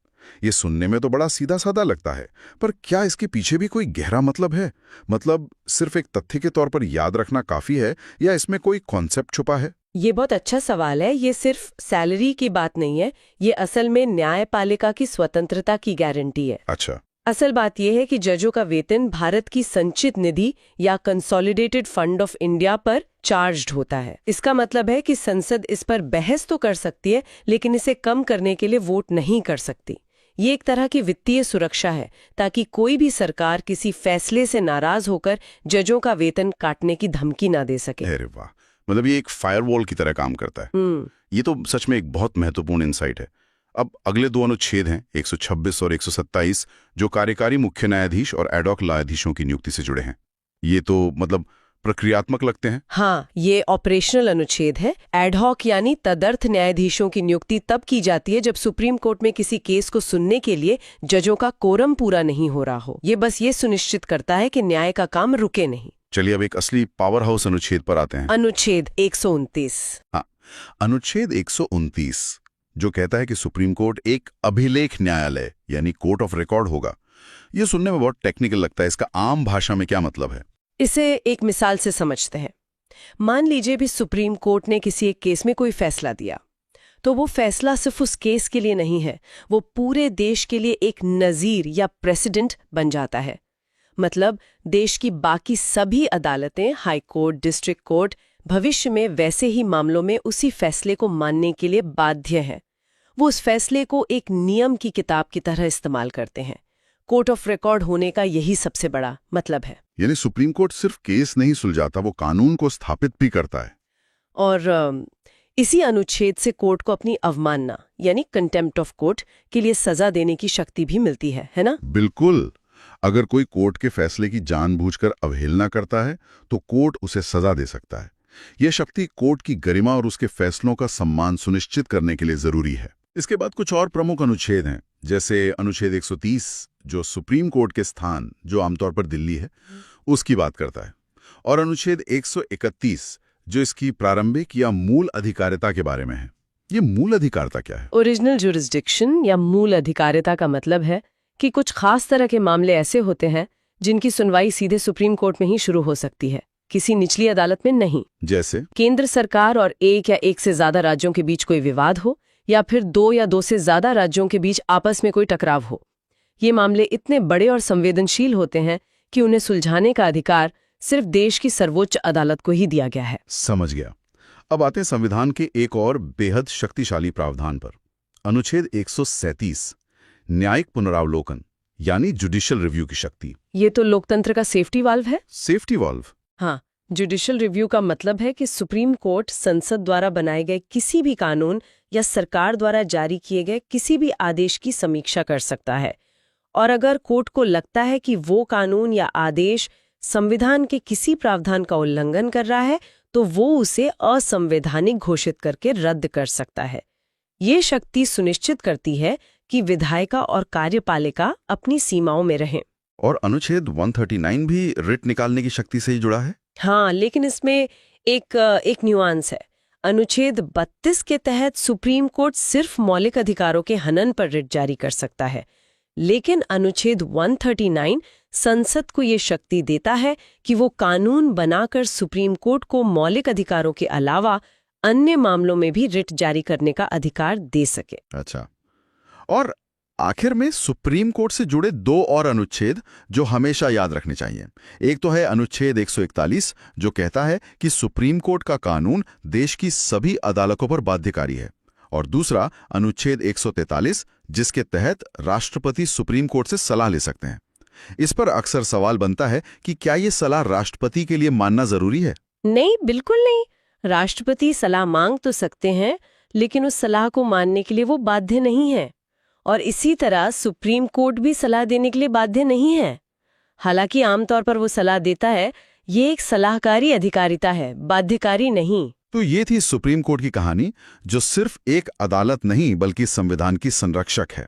ये सुनने में तो बड़ा सीधा साधा लगता है, पर क्या इसके पीछे भी कोई गहरा मतलब है? मतलब सिर्फ एक तथ्य के तौर पर याद रखना काफी है या इसमें कोई कॉन्सेप्ट छुपा है? ये बहुत अच्छा सवाल है। ये सिर्फ सैलरी की बात नहीं है, ये असल में न्यायपालिका की स्वतंत्रता की गारंटी है। अच्छा। असल बात यह है कि जजों का वेतन भारत की संचित निधि या कंसोलिडेटेड फंड ऑफ इंडिया पर चार्ज्ड होता है। इसका मतलब है कि संसद इस पर बहस तो कर सकती है, लेकिन इसे कम करने के लिए वोट नहीं कर सकती। ये एक तरह की वित्तीय सुरक्षा है, ताकि कोई भी सरकार किसी फैसले से नाराज होकर जजों का वेतन काटने की धमकी ना दे सके। अरे वाह, मतलब ये एक फायरवॉल की तरह काम करता है। ये तो सच में एक बहुत महत्वपूर्ण इंसाइट है। अब अगले 2 अनुच्छेद हैं, 126 और 127, जो कार्यकारी मुख्य न्यायाधीश और एडॉक न्यायाधीशों की नियुक्ति से जुड़े हैं। ये तो मतलब प्रक्रियात्मक लगते हैं। हाँ, ये ऑपरेशनल अनुच्छेद है। एडहॉक यानी तदर्थ न्यायाधीशों की नियुक्ति तब की जाती है जब सुप्रीम कोर्ट में किसी केस को सुनने के लिए जजों का कोरम पूरा नहीं हो रहा हो। ये बस ये सुनिश्चित करता है कि न्याय का काम रुके नहीं। चलिए अब एक असली पावर हाउस अनुच्छेद पर आते हैं। अनुच्छेद 129। हाँ, अनुच्छेद 129 जो कहता है कि सुप्रीम कोर्ट एक अभिलेख न्यायालय यानी कोर्ट ऑफ रिकॉर्ड होगा। ये सुनने में बहुत टेक्निकल लगता है, इसका आम भाषा में क्या मतलब है? इसे एक मिसाल से समझते हैं। मान लीजिए भी सुप्रीम कोर्ट ने किसी एक केस में कोई फैसला दिया, तो वो फैसला सिर्फ उस केस के लिए नहीं है, वो पूरे देश के लिए एक नज़ीर या प्रेसिडेंट बन जाता है। मतलब देश की बाकी सभी अदालतें, हाई कोर्ट, डिस्ट्रिक्ट कोर्ट, भविष्य में वैसे ही मामलों में उसी फैसले को मानने के लिए बाध्य हैं। वो उस फैसले को एक नियम की किताब की तरह इस्तेमाल करते हैं। कोर्ट ऑफ रिकॉर्ड होने का यही सबसे बड़ा मतलब है। यानी सुप्रीम कोर्ट सिर्फ केस नहीं सुलझाता, वो कानून को स्थापित भी करता है। और इसी अनुच्छेद से कोर्ट को अपनी अवमानना यानी कंटेम्प्ट ऑफ कोर्ट के लिए सजा देने की शक्ति भी मिलती है ना? बिल्कुल। अगर कोई कोर्ट के फैसले की जानबूझकर अवहेलना करता है तो कोर्ट उसे सजा दे सकता है। यह शक्ति कोर्ट की गरिमा और उसके फैसलों का सम्मान सुनिश्चित करने के लिए जरूरी है। इसके बाद कुछ और प्रमुख अनुच्छेद हैं, जैसे अनुच्छेद 130 जो सुप्रीम कोर्ट के स्थान, जो आमतौर पर दिल्ली है, उसकी बात करता है, और अनुच्छेद 131 जो इसकी प्रारंभिक या मूल अधिकारिता के बारे में है। ये मूल अधिकारिता क्या है? ओरिजिनल जुरिस्डिक्शन या मूल अधिकारिता का मतलब है कि कुछ खास तरह के मामले ऐसे होते हैं जिनकी सुनवाई सीधे सुप्रीम कोर्ट में ही शुरू हो सकती है, किसी निचली अदालत में नहीं। जैसे केंद्र सरकार और एक या एक से ज्यादा राज्यों के बीच कोई विवाद हो, या फिर 2 या 2 से ज्यादा राज्यों के बीच आपस में कोई टकराव हो। ये मामले इतने बड़े और संवेदनशील होते हैं कि उन्हें सुलझाने का अधिकार सिर्फ देश की सर्वोच्च अदालत को ही दिया गया है। समझ गया। अब आते हैं संविधान के एक और बेहद शक्तिशाली प्रावधान पर, अनुच्छेद 137 न्यायिक पुनरावलोकन यानी जुडिशियल रिव्यू की शक्ति। ये तो लोकतंत्र का सेफ्टी वाल्व है। Safety valve? हाँ, जुडिशियल रिव्यू का मतलब है कि सुप्रीम कोर्ट संसद द्वारा बनाए गए किसी भी कानून या सरकार द्वारा जारी किए गए किसी भी आदेश की समीक्षा कर सकता है, और अगर कोर्ट को लगता है कि वो कानून या आदेश संविधान के किसी प्रावधान का उल्लंघन कर रहा है, तो वो उसे असंवैधानिक घोषित करके रद्द कर सकता है। ये शक्ति सुनिश्चित करती है कि विधायिका और कार्यपालिका अपनी सीमाओं में रहें। और अनुच्छेद 139 भी रिट निकालने की शक्ति से ही जुड़ा है? हाँ, लेकिन इसमें एक न्यूआंस है। अनुच्छेद 32 के तहत सुप्रीम कोर्ट सिर्फ मौलिक अधिकारों के हनन पर रिट जारी कर सकता है, लेकिन अनुच्छेद 139 संसद को ये शक्ति देता है कि वो कानून बनाकर सुप्रीम कोर्ट को मौलिक अधिकारों के अलावा अन्य मामलों में भी रिट जारी करने का अधिकार दे सके। अच्छा, और आखिर में सुप्रीम कोर्ट से जुड़े 2 और अनुच्छेद जो हमेशा याद रखने चाहिए। एक तो है अनुच्छेद 141 जो कहता है कि सुप्रीम कोर्ट का कानून देश की सभी अदालतों पर बाध्यकारी है, और दूसरा अनुच्छेद 143 जिसके तहत राष्ट्रपति सुप्रीम कोर्ट से सलाह ले सकते हैं। इस पर अक्सर सवाल बनता है कि क्या ये सलाह राष्ट्रपति के लिए मानना जरूरी है? नहीं, बिल्कुल नहीं। राष्ट्रपति सलाह मांग तो सकते हैं, लेकिन उस सलाह को मानने के लिए वो बाध्य नहीं है, और इसी तरह सुप्रीम कोर्ट भी सलाह देने के लिए बाध्य नहीं है। हालांकि आमतौर पर वो सलाह देता है, ये एक सलाहकारी अधिकारिता है, बाध्यकारी नहीं। तो ये थी सुप्रीम कोर्ट की कहानी, जो सिर्फ एक अदालत नहीं बल्कि संविधान की संरक्षक है।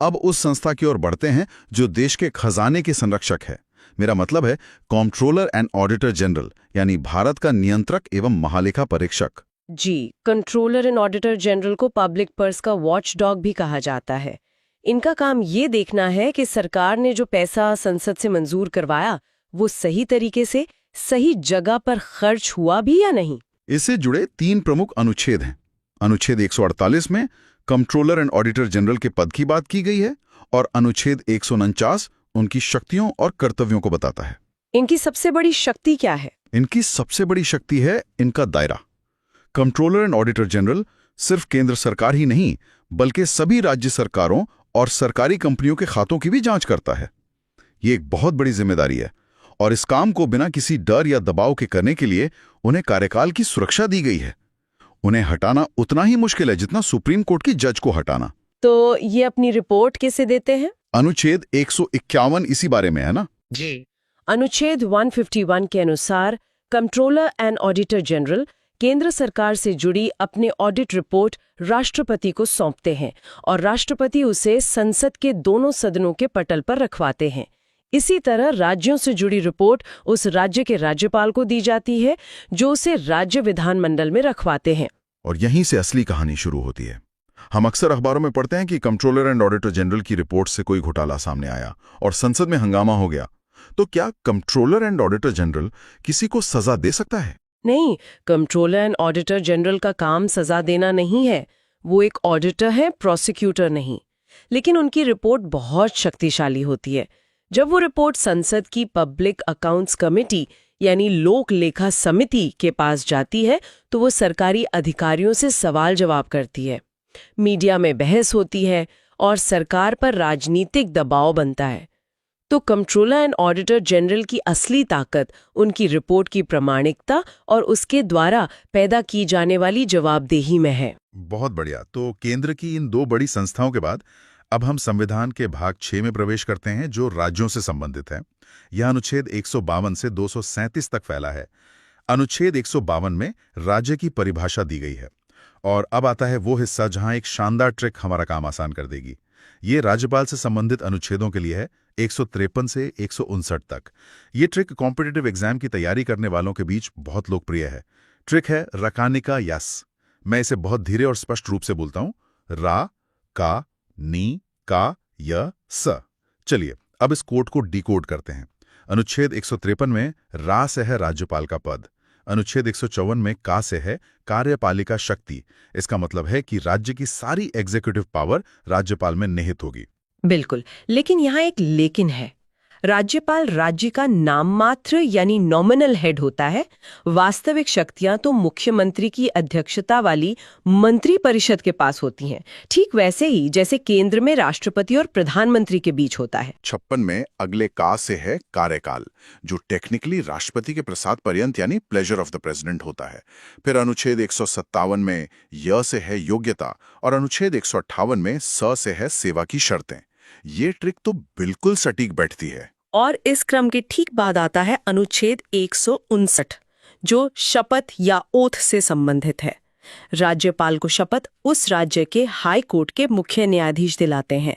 अब उस संस्था की ओर बढ़ते हैं जो देश के खजाने की संरक्षक है। मेरा मतलब है कंट्रोलर एंड ऑडिटर जनरल, यानी भारत का नियंत्रक एवं महालेखा परीक्षक। जी, कंट्रोलर एंड ऑडिटर जनरल को पब्लिक पर्स का वॉचडॉग भी कहा जाता है। इनका काम ये देखना है कि सरकार ने जो पैसा संसद से मंजूर करवाया वो सही तरीके से सही जगह पर खर्च हुआ भी या नहीं। इससे जुड़े 3 प्रमुख अनुच्छेद हैं। अनुच्छेद 148 में कंट्रोलर एंड ऑडिटर जनरल के पद की बात की गई है, और अनुच्छेद 149 उनकी शक्तियों और कर्तव्यों को बताता है। इनकी सबसे बड़ी शक्ति क्या है? इनकी सबसे बड़ी शक्ति है इनका दायरा। कंट्रोलर एंड ऑडिटर जनरल सिर्फ केंद्र सरकार ही नहीं बल्कि सभी राज्य सरकारों और सरकारी कंपनियों के खातों की भी जांच करता है। ये एक बहुत बड़ी जिम्मेदारी है, और इस काम को बिना किसी डर या दबाव के करने के लिए उन्हें कार्यकाल की सुरक्षा दी गई है। उन्हें हटाना उतना ही मुश्किल है जितना सुप्रीम कोर्ट की जज को हटाना। तो ये अपनी रिपोर्ट कैसे देते हैं? अनुच्छेद 151 इसी बारे में है ना? जी। अनुच्छेद 151 के अनुसार कंट्रोलर एंड ऑडिटर जनरल केंद्र सरकार से जुड़ी अपने ऑडिट रिपोर्ट राष्ट्रपति को सौंपते हैं, और राष्ट्रपति उसे संसद के दोनों सदनों के पटल पर रखवाते हैं। इसी तरह राज्यों से जुड़ी रिपोर्ट उस राज्य के राज्यपाल को दी जाती है, जो उसे राज्य विधानमंडल में रखवाते हैं। और यहीं से असली कहानी शुरू होती है। हम अक्सर अखबारों में पढ़ते हैं कि कंट्रोलर एंड ऑडिटर जनरल की रिपोर्ट से कोई घोटाला सामने आया और संसद में हंगामा हो गया। तो क्या कंट्रोलर एंड ऑडिटर जनरल किसी को सजा दे सकता है? नहीं, कंट्रोलर एंड ऑडिटर जनरल का काम सजा देना नहीं है। वो एक ऑडिटर है, प्रोसिक्यूटर नहीं। लेकिन उनकी रिपोर्ट बहुत शक्तिशाली होती है। जब वो रिपोर्ट संसद की पब्लिक अकाउंट्स कमेटी यानी लोक लेखा समिति के पास जाती है, तो वो सरकारी अधिकारियों से सवाल जवाब करती है, मीडिया में बहस होती है और सरकार पर राजनीतिक दबाव बनता है। तो कंट्रोलर एंड ऑडिटर जनरल की असली ताकत उनकी रिपोर्ट की प्रामाणिकता और उसके द्वारा पैदा की जाने वाली जवाबदेही में है। बहुत बढ़िया। तो केंद्र की इन 2 बड़ी संस्थाओं के बाद अब हम संविधान के भाग 6 में प्रवेश करते हैं, जो राज्यों से संबंधित है। यह अनुच्छेद 152 से 237 तक फैला है। अनुच्छेद 152 में राज्य की परिभाषा दी गई है। और अब आता है वो हिस्सा जहां एक शानदार ट्रिक हमारा काम आसान कर देगी। ये राज्यपाल से संबंधित अनुच्छेदों के लिए है, 153 से 159 तक। ये ट्रिक कॉम्पिटिटिव एग्जाम की तैयारी करने वालों के बीच बहुत लोकप्रिय है। ट्रिक है रकानिका यस। मैं इसे बहुत धीरे और स्पष्ट रूप से बोलता हूं, रा का नी का य स। चलिए अब इस कोड को डिकोड करते हैं। अनुच्छेद 153 में रा से है राज्यपाल का पद। अनुच्छेद 154 में का से है कार्यपालिका शक्ति। इसका मतलब है कि राज्य की सारी एग्जीक्यूटिव पावर राज्यपाल में निहित होगी। बिल्कुल, लेकिन यहाँ एक लेकिन है। राज्यपाल राज्य का नाम मात्र यानी नॉमिनल हेड होता है। वास्तविक शक्तियां तो मुख्यमंत्री की अध्यक्षता वाली मंत्री परिषद के पास होती हैं, ठीक वैसे ही जैसे केंद्र में राष्ट्रपति और प्रधानमंत्री के बीच होता है। 56 में अगले का से है कार्यकाल, जो टेक्निकली राष्ट्रपति के प्रसाद पर्यंत यानी प्लेजर ऑफ द प्रेसिडेंट होता है। फिर अनुच्छेद 157 में य से है योग्यता और अनुच्छेद 158 में स से है सेवा की शर्तें। ये ट्रिक तो बिल्कुल सटीक बैठती है। और इस क्रम के ठीक बाद आता है अनुच्छेद 159, जो शपथ या ओथ से संबंधित है। राज्यपाल को शपथ उस राज्य के हाई कोर्ट के मुख्य न्यायाधीश दिलाते हैं।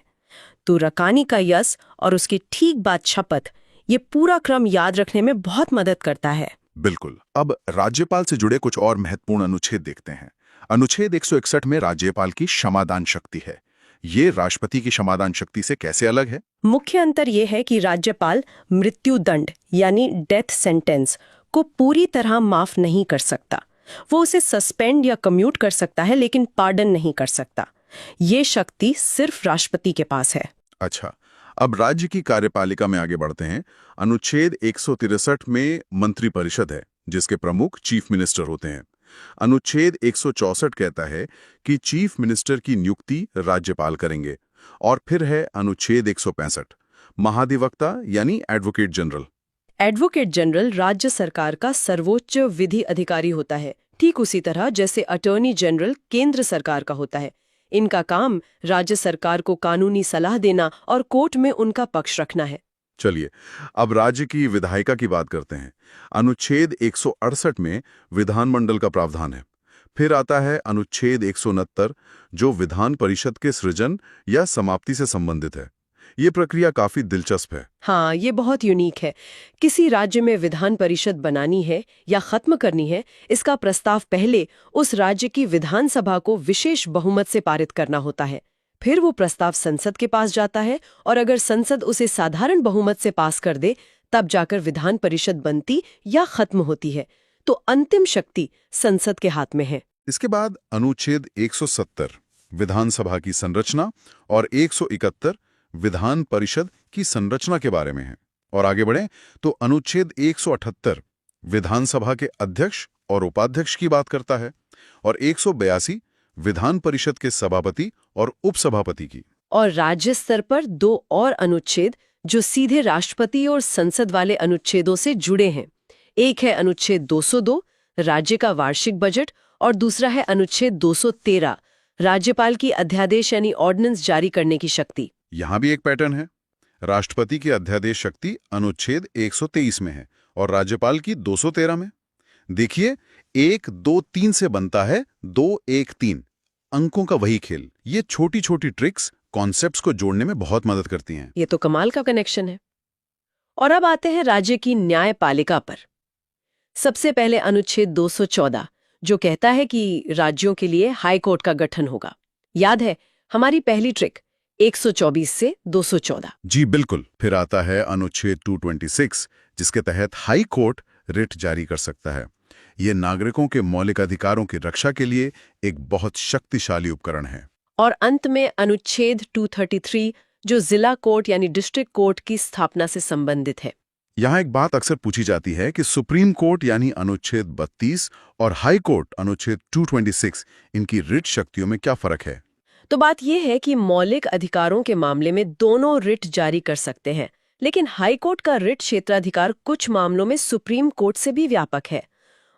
तो रकानी का यस और उसके ठीक बाद शपथ, ये पूरा क्रम याद रखने में बहुत मदद करता है। बिल्कुल। अब राज्यपाल से जुड़े कुछ और महत्वपूर्ण अनुच्छेद देखते हैं। अनुच्छेद 161 में राज्यपाल की क्षमादान शक्ति है। ये राष्ट्रपति की क्षमादान शक्ति से कैसे अलग है? मुख्य अंतर यह है कि राज्यपाल मृत्यु दंड यानी डेथ सेंटेंस को पूरी तरह माफ नहीं कर सकता। वो उसे सस्पेंड या कम्यूट कर सकता है, लेकिन पार्डन नहीं कर सकता। ये शक्ति सिर्फ राष्ट्रपति के पास है। अच्छा, अब राज्य की कार्यपालिका में आगे बढ़ते हैं। अनुच्छेद 163 में मंत्रिपरिषद है, जिसके प्रमुख चीफ मिनिस्टर होते हैं। अनुच्छेद 164 कहता है कि चीफ मिनिस्टर की नियुक्ति राज्यपाल करेंगे। और फिर है अनुच्छेद 165, महाधिवक्ता यानी एडवोकेट जनरल। एडवोकेट जनरल राज्य सरकार का सर्वोच्च विधि अधिकारी होता है, ठीक उसी तरह जैसे अटॉर्नी जनरल केंद्र सरकार का होता है। इनका काम राज्य सरकार को कानूनी सलाह देना और कोर्ट में उनका पक्ष रखना है। चलिए अब राज्य की विधायिका की बात करते हैं। अनुच्छेद 168 में विधानमंडल का प्रावधान है। फिर आता है अनुच्छेद 169, जो विधान परिषद के सृजन या समाप्ति से संबंधित है। ये प्रक्रिया काफी दिलचस्प है। हाँ, ये बहुत यूनिक है। किसी राज्य में विधान परिषद बनानी है या खत्म करनी है, इसका प्रस्ताव पहले उस राज्य की विधानसभा को विशेष बहुमत से पारित करना होता है। फिर वो प्रस्ताव संसद के पास जाता है और अगर संसद उसे साधारण बहुमत से पास कर दे, तब जाकर विधान परिषद बनती या खत्म होती है। तो अंतिम शक्ति संसद के हाथ में है। इसके बाद अनुच्छेद 170 विधानसभा की संरचना और 171 विधान परिषद की संरचना के बारे में है। और आगे बढ़ें तो अनुच्छेद 178 विधानसभा के अध्यक्ष और उपाध्यक्ष की बात करता है और 182 विधान परिषद के सभापति और उपसभापति की। और राज्य स्तर पर दो और अनुच्छेद जो सीधे राष्ट्रपति और संसद वाले अनुच्छेदों से जुड़े हैं। एक है अनुच्छेद 202 राज्य का वार्षिक बजट और दूसरा है अनुच्छेद 213 राज्यपाल की अध्यादेश यानी ऑर्डिनेंस जारी करने की शक्ति। यहां भी एक पैटर्न है। राष्ट्रपति की अध्यादेश शक्ति अनुच्छेद 123 में है और राज्यपाल की 213 में। देखिए 1, 2, 3 से बनता है 2, 1, 3 अंकों का वही खेल। ये छोटी छोटी ट्रिक्स कॉन्सेप्ट्स को जोड़ने में बहुत मदद करती हैं। ये तो कमाल का कनेक्शन है। और अब आते हैं राज्य की न्यायपालिका पर। सबसे पहले अनुच्छेद 214 जो कहता है कि राज्यों के लिए हाई कोर्ट का गठन होगा। याद है हमारी पहली ट्रिक 124 से 214। जी बिल्कुल। फिर आता है अनुच्छेद 226 जिसके तहत हाई कोर्ट रिट जारी कर सकता है। ये नागरिकों के मौलिक अधिकारों की रक्षा के लिए एक बहुत शक्तिशाली उपकरण है। और अंत में अनुच्छेद 233 जो जिला कोर्ट यानी डिस्ट्रिक्ट कोर्ट की स्थापना से संबंधित है। यहाँ एक बात अक्सर पूछी जाती है कि सुप्रीम कोर्ट यानी अनुच्छेद 32 और हाई कोर्ट अनुच्छेद 226 इनकी रिट शक्तियों में क्या फर्क है? तो बात यह है कि मौलिक अधिकारों के मामले में दोनों रिट जारी कर सकते हैं, लेकिन हाई कोर्ट का रिट क्षेत्राधिकार कुछ मामलों में सुप्रीम कोर्ट से भी व्यापक है।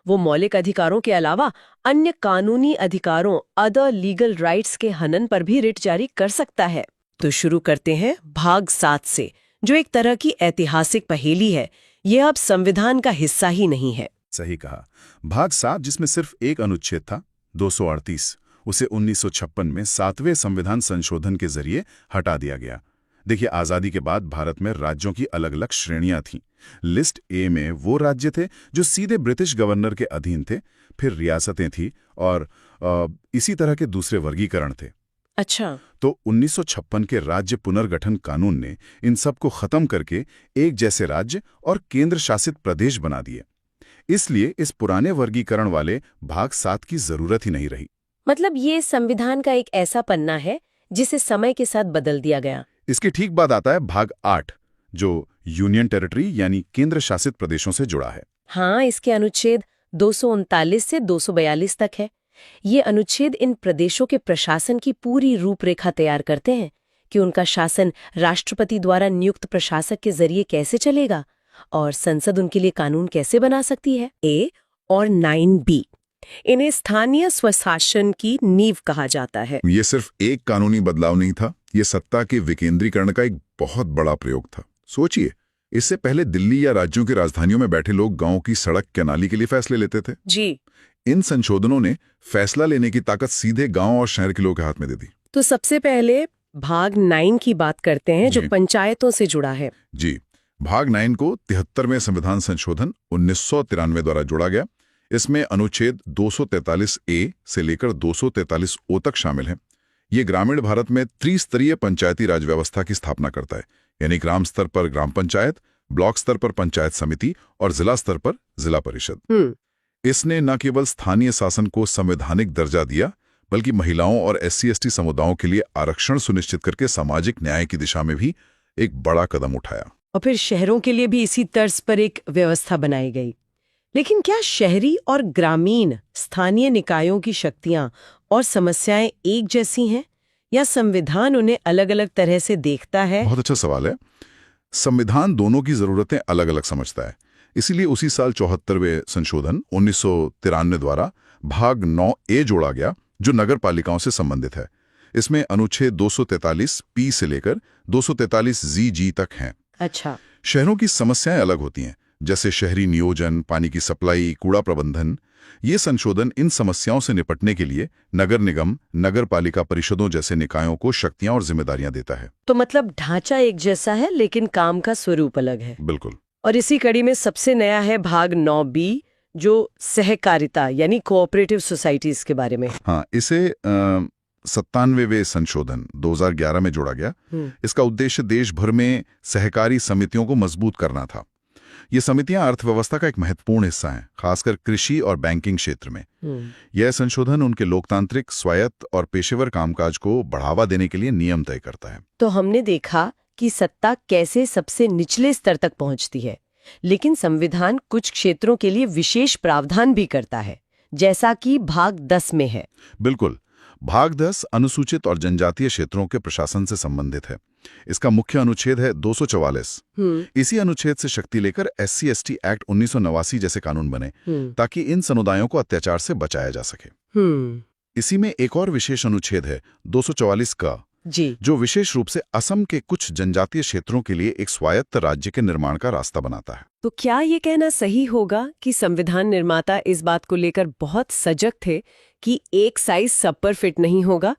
वो मौलिक अधिकारों के अलावा अन्य कानूनी अधिकारों अदर लीगल राइट्स के हनन पर भी रिट जारी कर सकता है। तो शुरू करते हैं भाग 7 से, जो एक तरह की ऐतिहासिक पहेली है। यह अब संविधान का हिस्सा ही नहीं है। सही कहा। भाग 7 जिसमें सिर्फ एक अनुच्छेद था, 238, उसे 1956 में 7वें संविधान संशोधन के जरिए हटा दिया गया। देखिए, आज़ादी के बाद भारत में राज्यों की अलग अलग श्रेणियां थीं। लिस्ट ए में वो राज्य थे जो सीधे ब्रिटिश गवर्नर के अधीन थे, फिर रियासतें थीं और इसी तरह के दूसरे वर्गीकरण थे। अच्छा। तो 1956 के राज्य पुनर्गठन कानून ने इन सब को खत्म करके एक जैसे राज्य और केंद्र शासित प्रदेश बना दिए। इसलिए इस पुराने वर्गीकरण वाले भाग 7 की जरूरत ही नहीं रही। मतलब ये संविधान का एक ऐसा पन्ना है जिसे समय के साथ बदल दिया गया। इसके ठीक बाद आता है भाग 8, जो यूनियन टेरिटरी यानी केंद्र शासित प्रदेशों से जुड़ा है। हाँ, इसके अनुच्छेद 239 से 242 तक है। ये अनुच्छेद इन प्रदेशों के प्रशासन की पूरी रूपरेखा तैयार करते हैं कि उनका शासन राष्ट्रपति द्वारा नियुक्त प्रशासक के जरिए कैसे चलेगा और संसद उनके लिए कानून कैसे बना सकती है। ए और 9B, इन्हें स्थानीय स्वशासन की नींव कहा जाता है। ये सिर्फ एक कानूनी बदलाव नहीं था, ये सत्ता के विकेंद्रीकरण का एक बहुत बड़ा प्रयोग था। सोचिए, इससे पहले दिल्ली या राज्यों की राजधानियों में बैठे लोग गांव की सड़क के नाली के लिए फैसले लेते थे। जी। इन संशोधनों ने फैसला लेने की ताकत सीधे गांव और शहर के लोगों के हाथ में दे दी। तो सबसे पहले भाग 9 की बात करते हैं, जो जी। पंचायतों से जुड़ा है। जी, भाग 9 को 73वें संविधान संशोधन 1993 द्वारा जोड़ा गया। इसमें अनुच्छेद 243A से लेकर 243O तक शामिल हैं। ये ग्रामीण भारत में त्रिस्तरीय पंचायती राज व्यवस्था की स्थापना करता है, यानी ग्राम स्तर पर ग्राम पंचायत, ब्लॉक स्तर पर पंचायत समिति और जिला स्तर पर जिला परिषद। इसने न केवल स्थानीय शासन को संवैधानिक दर्जा दिया, बल्कि महिलाओं और SC/ST समुदायों के लिए आरक्षण सुनिश्चित करके सामाजिक न्याय की दिशा में भी एक बड़ा कदम उठाया। और फिर शहरों के लिए भी इसी तर्ज पर एक व्यवस्था बनाई गई। लेकिन क्या शहरी और ग्रामीण स्थानीय निकायों की शक्तियां और समस्याएं एक जैसी हैं, या संविधान उन्हें अलग अलग तरह से देखता है? बहुत अच्छा सवाल है। संविधान दोनों की जरूरतें अलग अलग समझता है। इसीलिए उसी साल 74वें संशोधन 1993 द्वारा भाग 9A जोड़ा गया, जो नगर पालिकाओं से संबंधित है। इसमें अनुच्छेद 243P से लेकर 243G तक हैं। अच्छा। शहरों की समस्याएं अलग होती हैं, जैसे शहरी नियोजन, पानी की सप्लाई, कूड़ा प्रबंधन। ये संशोधन इन समस्याओं से निपटने के लिए नगर निगम, नगर पालिका परिषदों जैसे निकायों को शक्तियां और जिम्मेदारियां देता है। तो मतलब ढांचा एक जैसा है, लेकिन काम का स्वरूप अलग है। बिल्कुल। और इसी कड़ी में सबसे नया है भाग 9B, जो सहकारिता यानी कोऑपरेटिव सोसाइटीज के बारे में। हाँ, इसे 97वें संशोधन 2011 में जोड़ा गया। इसका उद्देश्य देश भर में सहकारी समितियों को मजबूत करना था। ये समितियां अर्थव्यवस्था का एक महत्वपूर्ण हिस्सा हैं, खासकर कृषि और बैंकिंग क्षेत्र में। यह संशोधन उनके लोकतांत्रिक, स्वायत्त और पेशेवर कामकाज को बढ़ावा देने के लिए नियम तय करता है। तो हमने देखा कि सत्ता कैसे सबसे निचले स्तर तक पहुंचती है, लेकिन संविधान कुछ क्षेत्रों के लिए विशेष प्रावधान भी करता है, जैसा कि भाग 10 में है। बिल्कुल। भाग 10 अनुसूचित और जनजातीय क्षेत्रों के प्रशासन से संबंधित है। इसका मुख्य अनुच्छेद है 244। इसी अनुच्छेद से शक्ति लेकर SC/ST एक्ट 1989 जैसे कानून बने, ताकि इन समुदायों को अत्याचार से बचाया जा सके। इसी में एक और विशेष अनुच्छेद है 244 का, जी, जो विशेष रूप से असम के कुछ जनजातीय क्षेत्रों के लिए एक स्वायत्त राज्य के निर्माण का रास्ता बनाता है। तो क्या ये कहना सही होगा कि संविधान निर्माता इस बात को लेकर बहुत सजग थे कि एक साइज सब पर फिट नहीं होगा,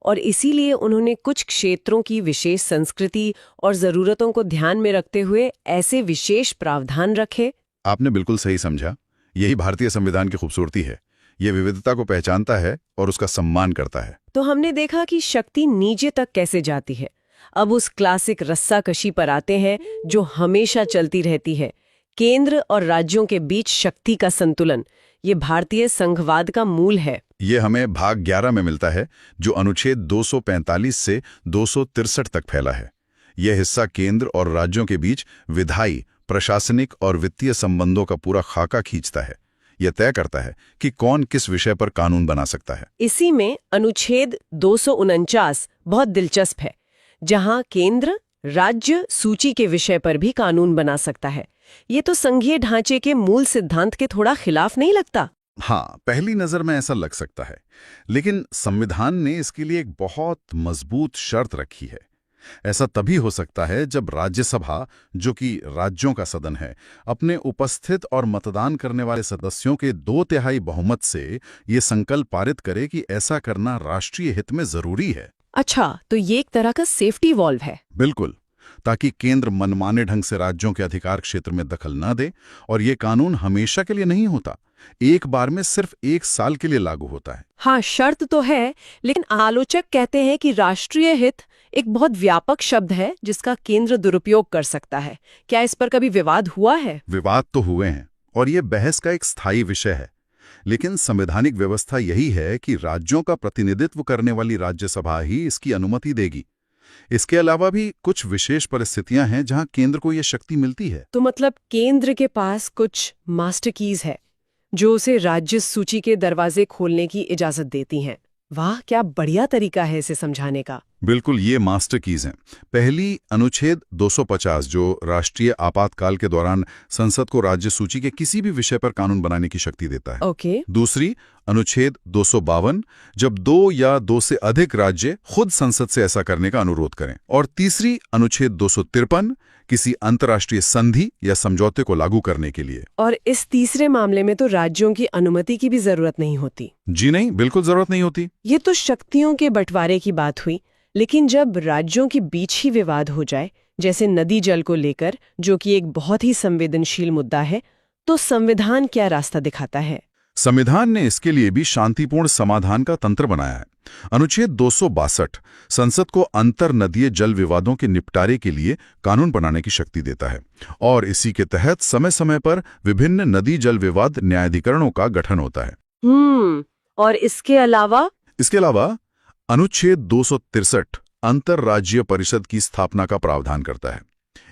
और इसीलिए उन्होंने कुछ क्षेत्रों की विशेष संस्कृति और जरूरतों को ध्यान में रखते हुए ऐसे विशेष प्रावधान रखे? आपने बिल्कुल सही समझा। यही भारतीय संविधान की खूबसूरती है। ये विविधता को पहचानता है और उसका सम्मान करता है। तो हमने देखा कि शक्ति नीचे तक कैसे जाती है। अब उस क्लासिक रस्साकशी पर आते हैं जो हमेशा चलती रहती है, केंद्र और राज्यों के बीच शक्ति का संतुलन। ये भारतीय संघवाद का मूल है। ये हमें भाग 11 में मिलता है, जो अनुच्छेद 245 से 263 तक फैला है। यह हिस्सा केंद्र और राज्यों के बीच विधायी, प्रशासनिक और वित्तीय संबंधों का पूरा खाका खींचता है। यह तय करता है कि कौन किस विषय पर कानून बना सकता है। इसी में अनुच्छेद 249 बहुत दिलचस्प है, जहां केंद्र राज्य सूची के विषय पर भी कानून बना सकता है। ये तो संघीय ढांचे के मूल सिद्धांत के थोड़ा खिलाफ नहीं लगता? हाँ, पहली नजर में ऐसा लग सकता है, लेकिन संविधान ने इसके लिए एक बहुत मजबूत शर्त रखी है। ऐसा तभी हो सकता है जब राज्यसभा, जो कि राज्यों का सदन है, अपने उपस्थित और मतदान करने वाले सदस्यों के 2/3 बहुमत से ये संकल्प पारित करे कि ऐसा करना राष्ट्रीय हित में जरूरी है। अच्छा, तो ये एक तरह का सेफ्टी वॉल्व है। बिल्कुल, ताकि केंद्र मनमाने ढंग से राज्यों के अधिकार क्षेत्र में दखल न दे। और ये कानून हमेशा के लिए नहीं होता, एक बार में सिर्फ 1 साल के लिए लागू होता है। हाँ, शर्त तो है, लेकिन आलोचक कहते हैं कि राष्ट्रीय हित एक बहुत व्यापक शब्द है जिसका केंद्र दुरुपयोग कर सकता है। क्या इस पर कभी विवाद हुआ है? विवाद तो हुए हैं और ये बहस का एक स्थायी विषय है, लेकिन संवैधानिक व्यवस्था यही है कि राज्यों का प्रतिनिधित्व करने वाली राज्यसभा ही इसकी अनुमति देगी। इसके अलावा भी कुछ विशेष परिस्थितियां हैं जहां केंद्र को यह शक्ति मिलती है। तो मतलब केंद्र के पास कुछ मास्टर कीज है जो उसे राज्य सूची के दरवाजे खोलने की इजाजत देती हैं। वाह, क्या बढ़िया तरीका है इसे समझाने का। बिल्कुल, ये मास्टर कीज हैं। पहली, अनुच्छेद 250, जो राष्ट्रीय आपातकाल के दौरान संसद को राज्य सूची के किसी भी विषय पर कानून बनाने की शक्ति देता है। ओके। दूसरी, अनुच्छेद 252, जब 2 या 2 से अधिक राज्य खुद संसद से ऐसा करने का अनुरोध करें। और तीसरी, अनुच्छेद 253, किसी अंतर्राष्ट्रीय संधि या समझौते को लागू करने के लिए। और इस तीसरे मामले में तो राज्यों की अनुमति की भी जरूरत नहीं होती। जी नहीं, बिल्कुल जरूरत नहीं होती। ये तो शक्तियों के बंटवारे की बात हुई, लेकिन जब राज्यों के बीच ही विवाद हो जाए, जैसे नदी जल को लेकर, जो कि एक बहुत ही संवेदनशील मुद्दा है, तो संविधान क्या रास्ता दिखाता है? संविधान ने इसके लिए भी शांतिपूर्ण समाधान का तंत्र बनाया है। अनुच्छेद 262 संसद को अंतर नदीय जल विवादों के निपटारे के लिए कानून बनाने की शक्ति देता है और इसी के तहत समय समय पर विभिन्न नदी जल विवाद न्यायाधिकरणों का गठन होता है। और इसके अलावा अनुच्छेद 263 अंतरराज्यीय परिषद की स्थापना का प्रावधान करता है।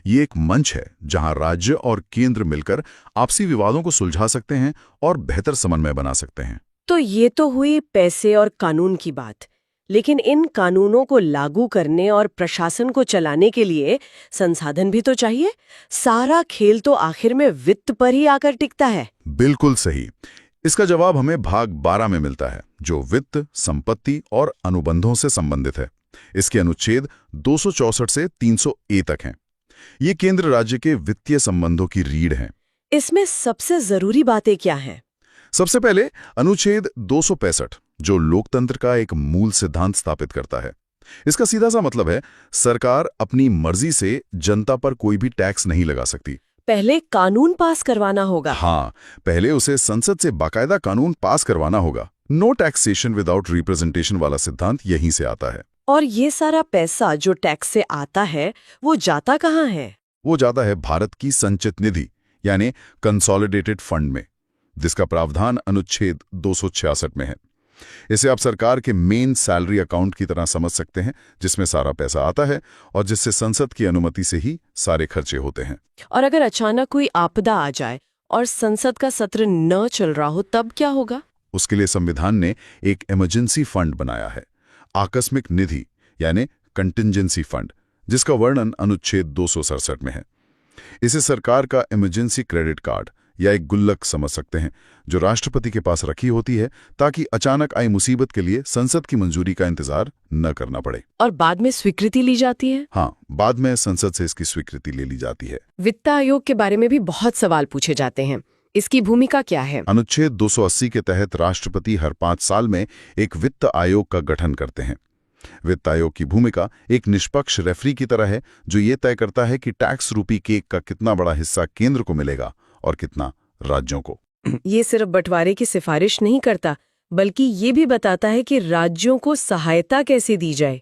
ये एक मंच है जहां राज्य और केंद्र मिलकर आपसी विवादों को सुलझा सकते हैं और बेहतर समन्वय बना सकते हैं। तो ये तो हुई पैसे और कानून की बात, लेकिन इन कानूनों को लागू करने और प्रशासन को चलाने के लिए संसाधन भी तो चाहिए। सारा खेल तो आखिर में वित्त पर ही आकर टिकता है। बिल्कुल सही। इसका जवाब हमें भाग 12 में मिलता है, जो वित्त, संपत्ति और अनुबंधों से संबंधित है। इसके अनुच्छेद 264 से 300A तक हैं। ये केंद्र राज्य के वित्तीय संबंधों की रीढ़ हैं। इसमें सबसे जरूरी बातें क्या हैं? सबसे पहले अनुच्छेद 265, जो लोकतंत्र का एक मूल सिद्धांत स्थापित करता है। इसका सीधा सा मतलब है, सरकार अपनी मर्जी से जनता पर कोई भी टैक्स नहीं लगा सकती। पहले कानून पास करवाना होगा। हाँ, पहले उसे संसद से बाकायदा कानून पास करवाना होगा। नो टैक्सेशन विदाउट रिप्रेजेंटेशन वाला सिद्धांत यहीं से आता है। और ये सारा पैसा जो टैक्स से आता है, वो जाता कहाँ है? वो जाता है भारत की संचित निधि, यानी कंसोलिडेटेड फंड में, जिसका प्रावधान अनुच्छेद 266 में है। इसे आप सरकार के मेन सैलरी अकाउंट की तरह समझ सकते हैं, जिसमें सारा पैसा आता है और जिससे संसद की अनुमति से ही सारे खर्चे होते हैं। और अगर अचानक कोई आपदा आ जाए और संसद का सत्र न चल रहा हो, तब क्या होगा? उसके लिए संविधान ने एक इमरजेंसी फंड बनाया है, आकस्मिक निधि यानी कंटिंजेंसी फंड, जिसका वर्णन अनुच्छेद 267 में है। इसे सरकार का इमरजेंसी क्रेडिट कार्ड या एक गुल्लक समझ सकते हैं, जो राष्ट्रपति के पास रखी होती है ताकि अचानक आई मुसीबत के लिए संसद की मंजूरी का इंतजार न करना पड़े। और बाद में स्वीकृति ली जाती है? हाँ, बाद में संसद से इसकी स्वीकृति ले ली जाती है। वित्त आयोग के बारे में भी बहुत सवाल पूछे जाते हैं। इसकी भूमिका क्या है? अनुच्छेद 280 के तहत राष्ट्रपति हर 5 साल में एक वित्त आयोग का गठन करते हैं। वित्त आयोग की भूमिका एक निष्पक्ष रेफरी की तरह है, जो ये तय करता है कि टैक्स रूपी केक का कितना बड़ा हिस्सा केंद्र को मिलेगा और कितना राज्यों को। ये सिर्फ बंटवारे की सिफारिश नहीं करता, बल्कि ये भी बताता है कि राज्यों को सहायता कैसे दी जाए।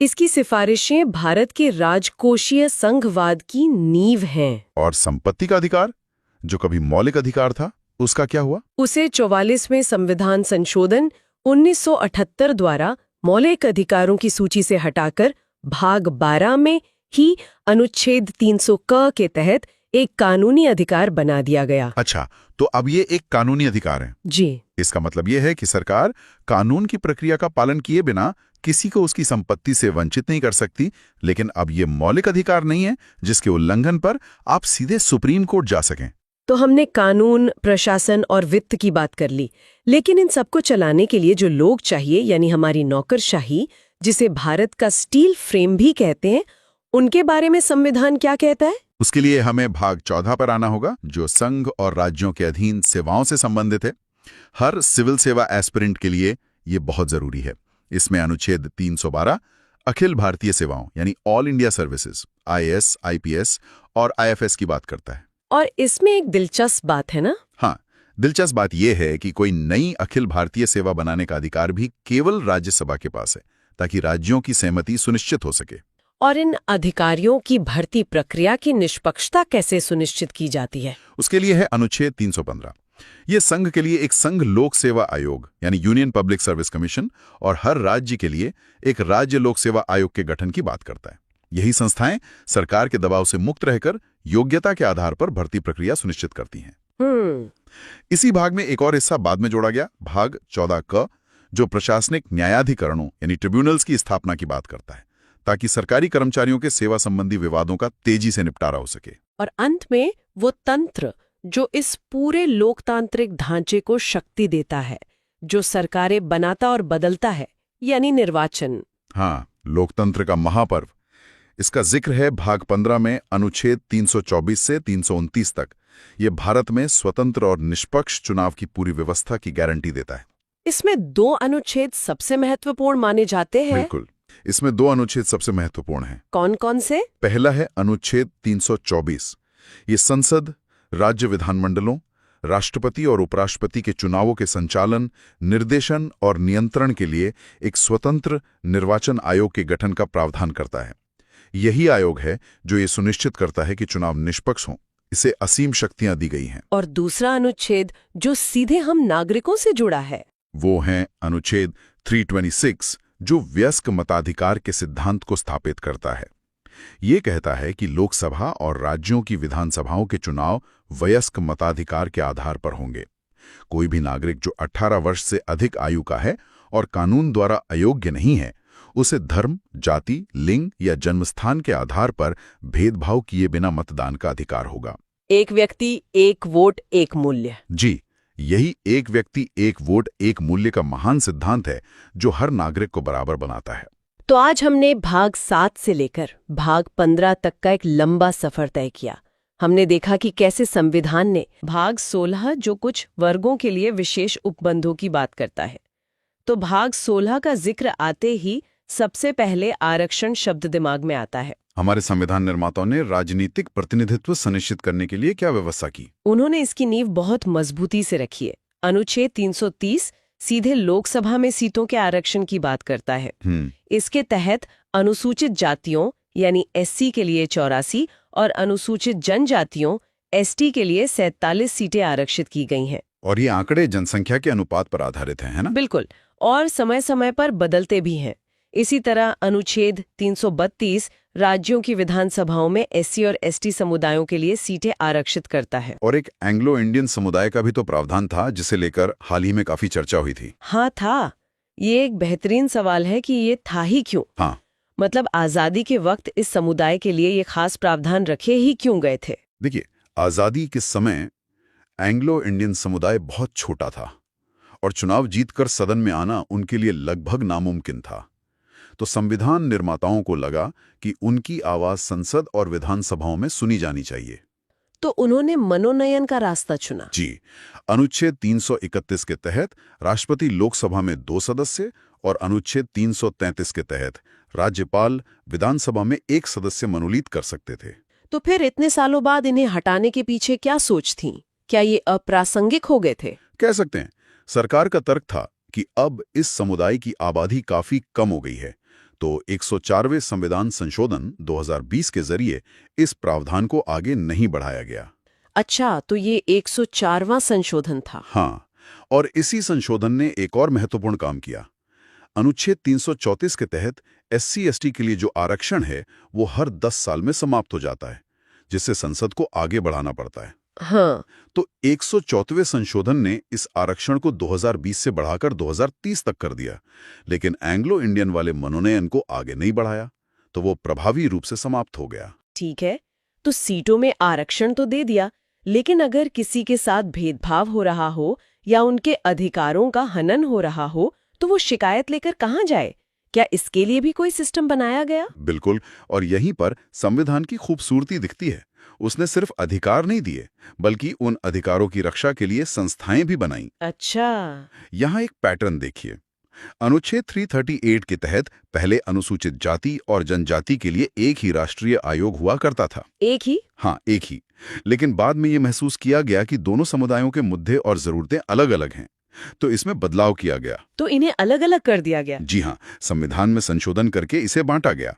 इसकी सिफारिशें भारत के राजकोषीय संघवाद की नींव हैं। और संपत्ति का अधिकार, जो कभी मौलिक अधिकार था, उसका क्या हुआ? उसे 44वें संविधान संशोधन 1978 द्वारा मौलिक अधिकारों की सूची से हटाकर भाग 12 में ही अनुच्छेद 300 क के तहत एक कानूनी अधिकार बना दिया गया। अच्छा, तो अब ये एक कानूनी अधिकार है। जी। इसका मतलब ये है कि सरकार कानून की प्रक्रिया का पालन किए बिना किसी को उसकी संपत्ति से वंचित नहीं कर सकती। लेकिन अब ये मौलिक अधिकार नहीं है जिसके उल्लंघन पर आप सीधे सुप्रीम कोर्ट जा सकें। तो हमने कानून, प्रशासन और वित्त की बात कर ली, लेकिन इन सबको चलाने के लिए जो लोग चाहिए, यानी हमारी नौकरशाही, जिसे भारत का स्टील फ्रेम भी कहते हैं, उनके बारे में संविधान क्या कहता है? उसके लिए हमें भाग 14 पर आना होगा, जो संघ और राज्यों के अधीन सेवाओं से संबंधित है। हर सिविल सेवा एस्पिरेंट के लिए ये बहुत जरूरी है। इसमें अनुच्छेद 312 अखिल भारतीय सेवाओं यानी all India services, IAS, IPS और IFS की बात करता है। और इसमें एक दिलचस्प बात है ना? हाँ, दिलचस्प बात यह है कि कोई नई अखिल भारतीय सेवा बनाने का अधिकार भी केवल राज्यसभा के पास है, ताकि राज्यों की सहमति सुनिश्चित हो सके। और इन अधिकारियों की भर्ती प्रक्रिया की निष्पक्षता कैसे सुनिश्चित की जाती है? उसके लिए है अनुच्छेद 315। ये संघ के लिए एक संघ लोक सेवा आयोग यानी यूनियन पब्लिक सर्विस कमीशन और हर राज्य के लिए एक राज्य लोक सेवा आयोग के गठन की बात करता है। यही संस्थाएं सरकार के दबाव से मुक्त रहकर योग्यता के आधार पर भर्ती प्रक्रिया सुनिश्चित करती हैं। इसी भाग में एक और हिस्सा बाद में जोड़ा गया, भाग 14 क, जो प्रशासनिक न्यायाधिकरणों यानी ट्रिब्यूनल्स की स्थापना की बात करता है, ताकि सरकारी कर्मचारियों के सेवा संबंधी विवादों का तेजी से निपटारा हो सके। और अंत में वो तंत्र जो इस पूरे लोकतांत्रिक ढांचे को शक्ति देता है, जो सरकारें बनाता और बदलता है, यानी निर्वाचन। हाँ, लोकतंत्र का महापर्व। इसका जिक्र है भाग 15 में अनुच्छेद 324 से 329 तक। ये भारत में स्वतंत्र और निष्पक्ष चुनाव की पूरी व्यवस्था की गारंटी देता है। इसमें 2 अनुच्छेद सबसे महत्वपूर्ण माने जाते हैं। बिल्कुल, इसमें 2 अनुच्छेद सबसे महत्वपूर्ण हैं। कौन कौन से? पहला है अनुच्छेद 324। ये संसद, राज्य विधानमंडलों, राष्ट्रपति और उपराष्ट्रपति के चुनावों के संचालन, निर्देशन और नियंत्रण के लिए एक स्वतंत्र निर्वाचन आयोग के गठन का प्रावधान करता है। यही आयोग है जो ये सुनिश्चित करता है कि चुनाव निष्पक्ष हों। इसे असीम शक्तियां दी गई हैं। और दूसरा अनुच्छेद जो सीधे हम नागरिकों से जुड़ा है, वो है अनुच्छेद 326, जो वयस्क मताधिकार के सिद्धांत को स्थापित करता है। ये कहता है कि लोकसभा और राज्यों की विधानसभाओं के चुनाव वयस्क मताधिकार के आधार पर होंगे। कोई भी नागरिक जो 18 वर्ष से अधिक आयु का है और कानून द्वारा अयोग्य नहीं है, उसे धर्म, जाति, लिंग या जन्मस्थान के आधार पर भेदभाव किए बिना मतदान का अधिकार होगा। एक व्यक्ति एक वोट एक मूल्य। जी, यही एक व्यक्ति एक वोट एक मूल्य का महान सिद्धांत है जो हर नागरिक को बराबर बनाता है। तो आज हमने भाग 7 से लेकर भाग 15 तक का एक लंबा सफर तय किया। हमने देखा कि कैसे संविधान ने भाग 16, जो कुछ वर्गों के लिए विशेष उपबंधों की बात करता है, तो भाग 16 का जिक्र आते ही सबसे पहले आरक्षण शब्द दिमाग में आता है। हमारे संविधान निर्माताओं ने राजनीतिक प्रतिनिधित्व सुनिश्चित करने के लिए क्या व्यवस्था की? उन्होंने इसकी नींव बहुत मजबूती से रखी है। अनुच्छेद 330 सीधे लोकसभा में सीटों के आरक्षण की बात करता है। इसके तहत अनुसूचित जातियों यानी SC के लिए 84 और अनुसूचित जनजातियों ST के लिए 47 सीटें आरक्षित की गई हैं। और ये आंकड़े जनसंख्या के अनुपात पर आधारित हैं, है ना? बिल्कुल, और समय समय पर बदलते भी हैं। इसी तरह अनुच्छेद 332 राज्यों की विधानसभाओं में SC और ST समुदायों के लिए सीटें आरक्षित करता है। और एक एंग्लो इंडियन समुदाय का भी तो प्रावधान था, जिसे लेकर हाल ही में काफी चर्चा हुई थी। हाँ था। ये एक बेहतरीन सवाल है कि ये था ही क्यों? हाँ, मतलब आजादी के वक्त इस समुदाय के लिए ये खास प्रावधान रखे ही क्यों गए थे? देखिए, आजादी के समय एंग्लो इंडियन समुदाय बहुत छोटा था और चुनाव जीतकर सदन में आना उनके लिए लगभग नामुमकिन था। तो संविधान निर्माताओं को लगा कि उनकी आवाज संसद और विधानसभाओं में सुनी जानी चाहिए। तो उन्होंने मनोनयन का रास्ता चुना। जी, अनुच्छेद 331 के तहत राष्ट्रपति लोकसभा में 2 सदस्य और अनुच्छेद 333 के तहत राज्यपाल विधानसभा में 1 सदस्य मनोनीत कर सकते थे। तो फिर इतने सालों बाद इन्हें हटाने के पीछे क्या सोच थी? क्या ये अप्रासंगिक हो गए थे? कह सकते हैं। सरकार का तर्क था कि अब इस समुदाय की आबादी काफी कम हो गई है, तो 104वें संविधान संशोधन 2020 के जरिए इस प्रावधान को आगे नहीं बढ़ाया गया। अच्छा, तो ये 104वां संशोधन था। हाँ, और इसी संशोधन ने एक और महत्वपूर्ण काम किया। अनुच्छेद 334 के तहत SC ST के लिए जो आरक्षण है वो हर 10 साल में समाप्त हो जाता है, जिससे संसद को आगे बढ़ाना पड़ता है। हाँ, तो 104वें संशोधन ने इस आरक्षण को 2020 से बढ़ाकर 2030 तक कर दिया, लेकिन एंग्लो इंडियन वाले मनोनयन को आगे नहीं बढ़ाया, तो वो प्रभावी रूप से समाप्त हो गया। ठीक है, तो सीटों में आरक्षण तो दे दिया, लेकिन अगर किसी के साथ भेदभाव हो रहा हो या उनके अधिकारों का हनन हो रहा हो, तो वो शिकायत लेकर कहाँ जाए? क्या इसके लिए भी कोई सिस्टम बनाया गया? बिल्कुल, और यहीं पर संविधान की खूबसूरती दिखती है। उसने सिर्फ अधिकार नहीं दिए, बल्कि उन अधिकारों की रक्षा के लिए संस्थाएं भी बनाई। अच्छा। यहाँ एक पैटर्न देखिए। अनुच्छेद 338 के तहत पहले अनुसूचित जाति और जनजाति के लिए एक ही राष्ट्रीय आयोग हुआ करता था। एक ही? हाँ, एक ही। लेकिन बाद में ये महसूस किया गया कि दोनों समुदायों के मुद्दे और जरूरतें अलग-अलग हैं, तो इसमें बदलाव किया गया। तो इन्हें अलग-अलग कर दिया गया? जी हाँ, संविधान में संशोधन करके इसे बांटा गया।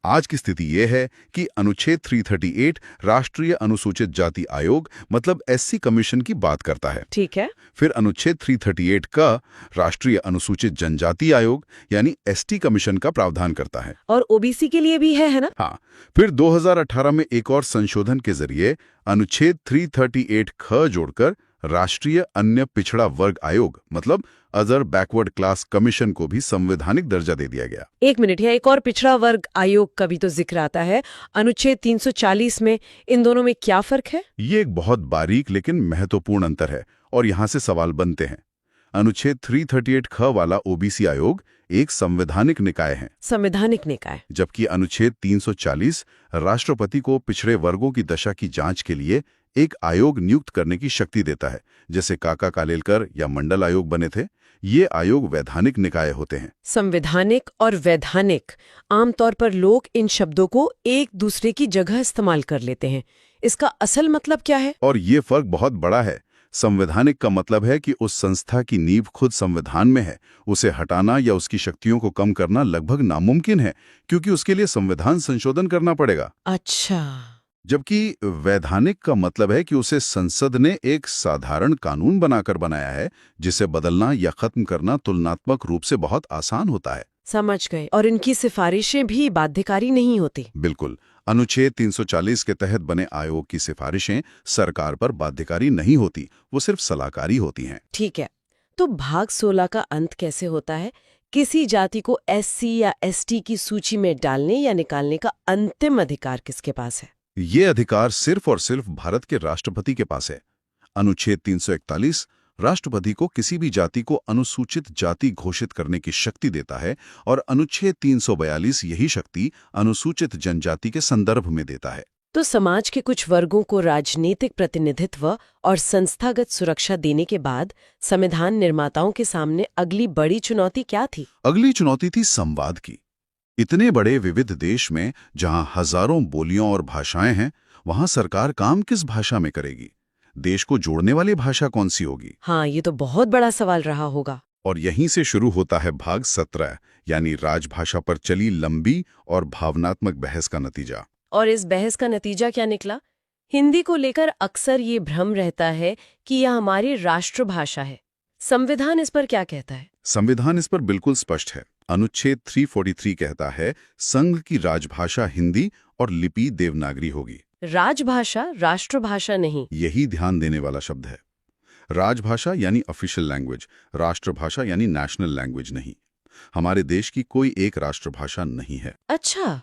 आज की स्थिति यह है कि अनुच्छेद 338 राष्ट्रीय अनुसूचित जाति आयोग मतलब एससी कमीशन की बात करता है। ठीक है। फिर अनुच्छेद 338 का राष्ट्रीय अनुसूचित जनजाति आयोग यानी एसटी कमीशन का प्रावधान करता है। और ओबीसी के लिए भी है ना? हाँ, फिर 2018 में एक और संशोधन के जरिए अनुच्छेद 338 ख जोड़कर राष्ट्रीय अन्य पिछड़ा वर्ग आयोग मतलब अदर बैकवर्ड क्लास कमीशन को भी संवैधानिक दर्जा दे दिया गया। एक मिनट, यहाँ एक और पिछड़ा वर्ग आयोग का भी तो जिक्र आता है अनुच्छेद 340 में। इन दोनों में क्या फर्क है? ये एक बहुत बारीक लेकिन महत्वपूर्ण अंतर है और यहाँ से सवाल बनते हैं। अनुच्छेद 338 ख वाला ओबीसी आयोग एक संवैधानिक निकाय है। संवैधानिक निकाय। जबकि अनुच्छेद 340 राष्ट्रपति को पिछड़े वर्गों की दशा की जांच के लिए एक आयोग नियुक्त करने की शक्ति देता है, जैसे काका कालेलकर या मंडल आयोग बने थे। ये आयोग वैधानिक निकाय होते हैं। संवैधानिक और वैधानिक, आमतौर पर लोग इन शब्दों को एक दूसरे की जगह इस्तेमाल कर लेते हैं। इसका असल मतलब क्या है? और ये फर्क बहुत बड़ा है। संवैधानिक का मतलब है कि उस संस्था की नींव खुद संविधान में है। उसे हटाना या उसकी शक्तियों को कम करना लगभग नामुमकिन है, क्योंकि उसके लिए संविधान संशोधन करना पड़ेगा। अच्छा। जबकि वैधानिक का मतलब है कि उसे संसद ने एक साधारण कानून बनाकर बनाया है, जिसे बदलना या खत्म करना तुलनात्मक रूप से बहुत आसान होता है। समझ गए। और इनकी सिफारिशें भी बाध्यकारी नहीं होती? बिल्कुल। अनुच्छेद 340 के तहत बने आयोग की सिफारिशें सरकार पर बाध्यकारी नहीं होती, वो सिर्फ सलाहकारी होती हैं। ठीक है। तो भाग 16 का अंत कैसे होता है? किसी जाति को एससी या एसटी की सूची में डालने या निकालने का अंतिम अधिकार किसके पास है? ये अधिकार सिर्फ और सिर्फ भारत के राष्ट्रपति के पास है। अनुच्छेद 341 राष्ट्रपति को किसी भी जाति को अनुसूचित जाति घोषित करने की शक्ति देता है और अनुच्छेद 342 यही शक्ति अनुसूचित जनजाति के संदर्भ में देता है। तो समाज के कुछ वर्गों को राजनीतिक प्रतिनिधित्व और संस्थागत सुरक्षा देने के बाद संविधान निर्माताओं के सामने अगली बड़ी चुनौती क्या थी? अगली चुनौती थी संवाद की। इतने बड़े विविध देश में जहां हजारों बोलियों और भाषाएं हैं, वहां सरकार काम किस भाषा में करेगी? देश को जोड़ने वाली भाषा कौन सी होगी? हाँ, ये तो बहुत बड़ा सवाल रहा होगा। और यहीं से शुरू होता है भाग 17 यानी राजभाषा पर चली लंबी और भावनात्मक बहस का नतीजा। और इस बहस का नतीजा क्या निकला? हिंदी को लेकर अक्सर ये भ्रम रहता है कि यह हमारी राष्ट्रभाषा है। संविधान इस पर क्या कहता है? संविधान इस पर बिल्कुल स्पष्ट है। अनुच्छेद 343 कहता है संघ की राजभाषा हिंदी और लिपि देवनागरी होगी। राजभाषा, राष्ट्रभाषा नहीं। यही ध्यान देने वाला शब्द है। राजभाषा यानी ऑफिशियल लैंग्वेज, राष्ट्रभाषा यानी नेशनल लैंग्वेज नहीं। हमारे देश की कोई एक राष्ट्रभाषा नहीं है। अच्छा।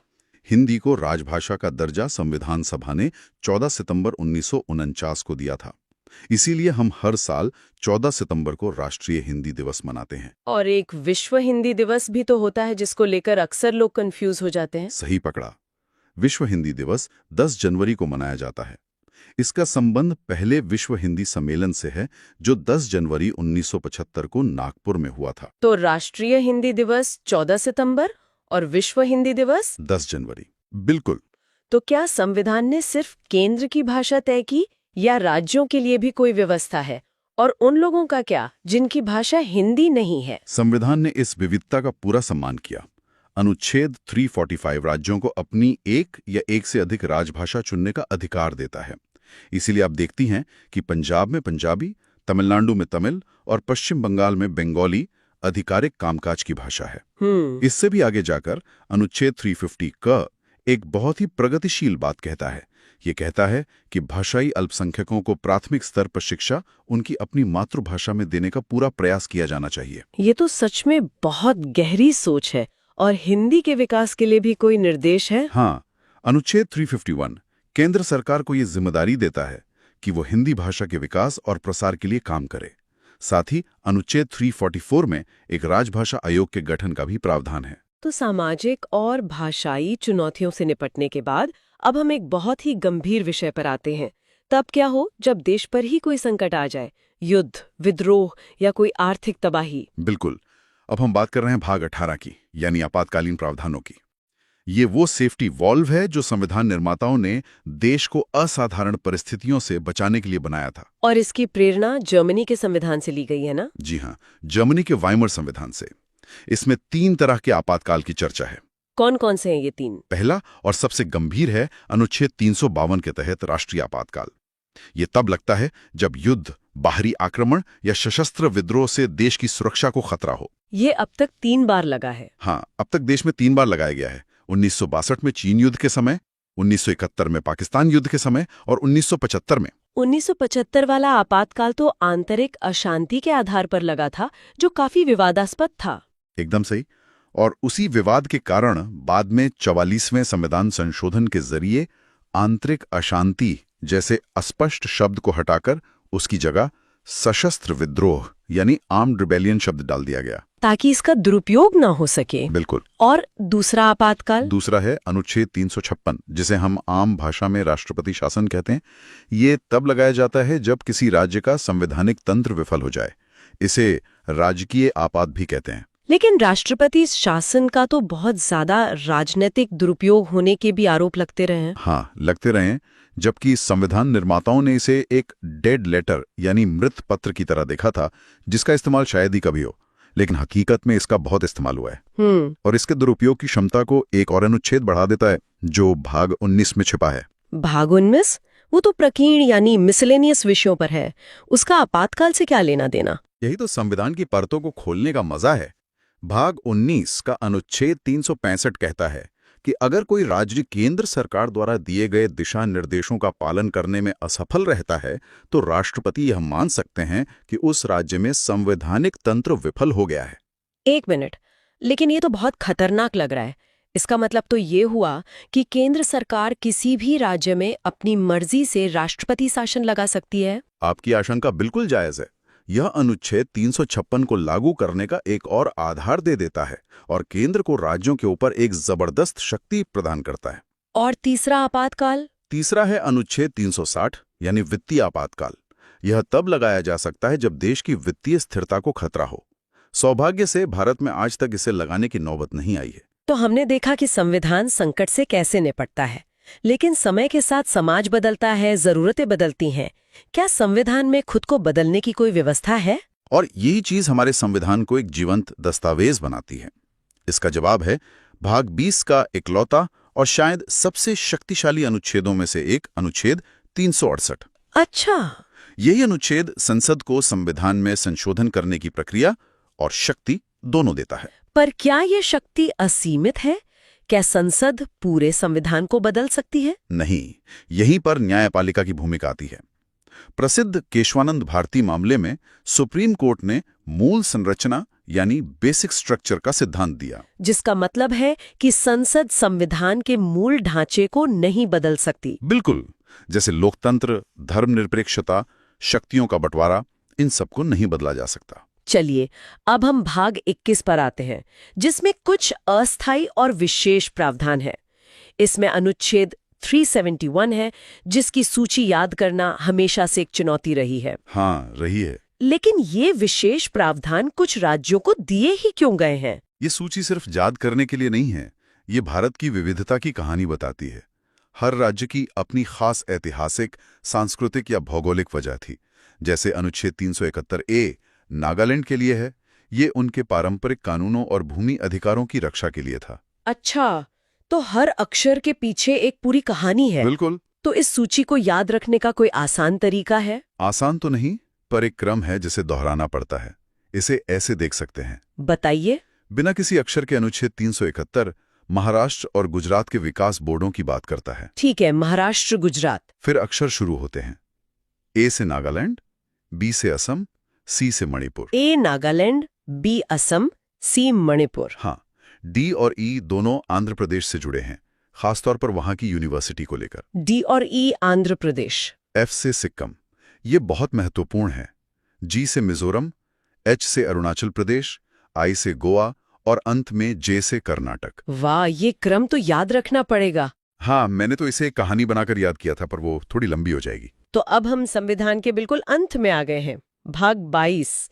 हिंदी को राजभाषा का दर्जा संविधान सभा ने 14 सितंबर 1949 को दिया था। इसीलिए हम हर साल 14 सितंबर को राष्ट्रीय हिंदी दिवस मनाते हैं। और एक विश्व हिंदी दिवस भी तो होता है, जिसको लेकर अक्सर लोग कंफ्यूज हो जाते हैं। सही पकड़ा। विश्व हिंदी दिवस 10 जनवरी को मनाया जाता है। इसका संबंध पहले विश्व हिंदी सम्मेलन से है, जो 10 जनवरी 1975 को नागपुर में हुआ था। तो राष्ट्रीय हिंदी दिवस 14 सितंबर और विश्व हिंदी दिवस 10 जनवरी। बिल्कुल। तो क्या संविधान ने सिर्फ केंद्र की भाषा तय की या राज्यों के लिए भी कोई व्यवस्था है? और उन लोगों का क्या जिनकी भाषा हिंदी नहीं है? संविधान ने इस विविधता का पूरा सम्मान किया। अनुच्छेद 345 राज्यों को अपनी एक या एक से अधिक राजभाषा चुनने का अधिकार देता है। इसीलिए आप देखती हैं कि पंजाब में पंजाबी, तमिलनाडु में तमिल और पश्चिम बंगाल में बंगाली आधिकारिक कामकाज की भाषा है। इससे भी आगे जाकर अनुच्छेद 350 का एक बहुत ही प्रगतिशील बात कहता है। ये कहता है कि भाषाई अल्पसंख्यकों को प्राथमिक स्तर पर शिक्षा उनकी अपनी मातृभाषा में देने का पूरा प्रयास किया जाना चाहिए। ये तो सच में बहुत गहरी सोच है। और हिंदी के विकास के लिए भी कोई निर्देश है? हाँ, अनुच्छेद 351 केंद्र सरकार को ये जिम्मेदारी देता है कि वो हिंदी भाषा के विकास और प्रसार के लिए काम करे। साथ ही अनुच्छेद 344 में एक राजभाषा आयोग के गठन का भी प्रावधान है। तो सामाजिक और भाषाई चुनौतियों से निपटने के बाद अब हम एक बहुत ही गंभीर विषय पर आते हैं। तब क्या हो जब देश पर ही कोई संकट आ जाए, युद्ध, विद्रोह या कोई आर्थिक तबाही। बिल्कुल। अब हम बात कर रहे हैं भाग 18 की, यानी आपातकालीन प्रावधानों की। ये वो सेफ्टी वॉल्व है जो संविधान निर्माताओं ने देश को असाधारण परिस्थितियों से बचाने के लिए बनाया था। और इसकी प्रेरणा जर्मनी के संविधान से ली गई है ना? जी हाँ, जर्मनी के वाइमर संविधान से। इसमें 3 तरह के आपातकाल की चर्चा है। कौन कौन से हैं ये 3? पहला और सबसे गंभीर है अनुच्छेद 352 के तहत राष्ट्रीय आपातकाल। ये तब लगता है जब युद्ध, बाहरी आक्रमण या सशस्त्र विद्रोह से देश की सुरक्षा को खतरा हो। ये अब तक 3 बार लगा है। हाँ, अब तक देश में 3 बार लगाया गया है। 1962 में चीन युद्ध के समय, 1971 में पाकिस्तान युद्ध के समय और 1975 में। 1975 वाला आपातकाल तो आंतरिक अशांति के आधार पर लगा था, जो काफी विवादास्पद था। एकदम सही। और उसी विवाद के कारण बाद में 44वें संविधान संशोधन के जरिए आंतरिक अशांति जैसे अस्पष्ट शब्द को हटाकर उसकी जगह सशस्त्र विद्रोह यानी आर्म्ड रिबेलियन शब्द डाल दिया गया, ताकि इसका दुरुपयोग ना हो सके। बिल्कुल। और दूसरा आपातकाल? दूसरा है अनुच्छेद 356, जिसे हम आम भाषा में राष्ट्रपति शासन कहते हैं। ये तब लगाया जाता है जब किसी राज्य का संवैधानिक तंत्र विफल हो जाए। इसे राजकीय आपात भी कहते हैं। लेकिन राष्ट्रपति शासन का तो बहुत ज्यादा राजनीतिक दुरुपयोग होने के भी आरोप लगते रहे हैं। हाँ, लगते रहे हैं, जबकि संविधान निर्माताओं ने इसे एक डेड लेटर यानी मृत पत्र की तरह देखा था, जिसका इस्तेमाल शायद ही कभी हो। लेकिन हकीकत में इसका बहुत इस्तेमाल हुआ है। और इसके दुरुपयोग की क्षमता को एक और अनुच्छेद बढ़ा देता है, जो भाग 19 में छिपा है। भाग 19? वो तो प्रकीर्ण यानी मिसलेनियस विषयों पर है। उसका आपातकाल से क्या लेना देना? यही तो संविधान की परतों को खोलने का मजा है। भाग 19 का अनुच्छेद 365 कहता है कि अगर कोई राज्य केंद्र सरकार द्वारा दिए गए दिशा निर्देशों का पालन करने में असफल रहता है, तो राष्ट्रपति यह मान सकते हैं कि उस राज्य में संवैधानिक तंत्र विफल हो गया है। 1 मिनट, लेकिन ये तो बहुत खतरनाक लग रहा है। इसका मतलब तो ये हुआ कि केंद्र सरकार किसी भी राज्य में अपनी मर्जी से राष्ट्रपति शासन लगा सकती है। आपकी आशंका बिल्कुल जायज है। यह अनुच्छेद 356 को लागू करने का एक और आधार दे देता है और केंद्र को राज्यों के ऊपर एक जबरदस्त शक्ति प्रदान करता है। और तीसरा आपातकाल? तीसरा है अनुच्छेद 360 यानी वित्तीय आपातकाल। यह तब लगाया जा सकता है जब देश की वित्तीय स्थिरता को खतरा हो। सौभाग्य से भारत में आज तक इसे लगाने की नौबत नहीं आई है। तो हमने देखा कि संविधान संकट से कैसे निपटता है, लेकिन समय के साथ समाज बदलता है, जरूरतें बदलती हैं। क्या संविधान में खुद को बदलने की कोई व्यवस्था है? और यही चीज हमारे संविधान को एक जीवंत दस्तावेज बनाती है। इसका जवाब है भाग 20 का इकलौता और शायद सबसे शक्तिशाली अनुच्छेदों में से एक, अनुच्छेद 368। अच्छा। यही अनुच्छेद संसद को संविधान में संशोधन करने की प्रक्रिया और शक्ति दोनों देता है। पर क्या ये शक्ति असीमित है? क्या संसद पूरे संविधान को बदल सकती है? नहीं, यहीं पर न्यायपालिका की भूमिका आती है। प्रसिद्ध केशवानंद भारती मामले में सुप्रीम कोर्ट ने मूल संरचना यानी बेसिक स्ट्रक्चर का सिद्धांत दिया, जिसका मतलब है कि संसद संविधान के मूल ढांचे को नहीं बदल सकती। बिल्कुल, जैसे लोकतंत्र, धर्मनिरपेक्षता, शक्तियों का बंटवारा, इन सबको नहीं बदला जा सकता। चलिए, अब हम भाग 21 पर आते हैं, जिसमें कुछ अस्थायी और विशेष प्रावधान है। इसमें अनुच्छेद 371 है, जिसकी सूची याद करना हमेशा से एक चुनौती रही है। हाँ, रही है। लेकिन ये विशेष प्रावधान कुछ राज्यों को दिए ही क्यों गए हैं? ये सूची सिर्फ याद करने के लिए नहीं है, ये भारत की विविधता की कहानी बताती है। हर राज्य की अपनी खास ऐतिहासिक, सांस्कृतिक या भौगोलिक वजह थी। जैसे अनुच्छेद 371A नागालैंड के लिए है, ये उनके पारंपरिक कानूनों और भूमि अधिकारों की रक्षा के लिए था। अच्छा, तो हर अक्षर के पीछे एक पूरी कहानी है। बिल्कुल। तो इस सूची को याद रखने का कोई आसान तरीका है? आसान तो नहीं, पर एक क्रम है जिसे दोहराना पड़ता है। इसे ऐसे देख सकते हैं। बताइए। बिना किसी अक्षर के अनुच्छेद 371 महाराष्ट्र और गुजरात के विकास बोर्डों की बात करता है। ठीक है, महाराष्ट्र, गुजरात। फिर अक्षर शुरू होते हैं। ए से नागालैंड, बी से असम, सी से मणिपुर। ए नागालैंड, बी असम, सी मणिपुर। हाँ, डी और ई दोनों आंध्र प्रदेश से जुड़े हैं, खासतौर पर वहां की यूनिवर्सिटी को लेकर। डी और ई आंध्र प्रदेश। एफ से सिक्किम, ये बहुत महत्वपूर्ण है। जी से मिजोरम, एच से अरुणाचल प्रदेश, आई से गोवा और अंत में जे से कर्नाटक। वाह, ये क्रम तो याद रखना पड़ेगा। हाँ, मैंने तो इसे एक कहानी बनाकर याद किया था, पर वो थोड़ी लंबी हो जाएगी। तो अब हम संविधान के बिल्कुल अंत में आ गए हैं। भाग 22।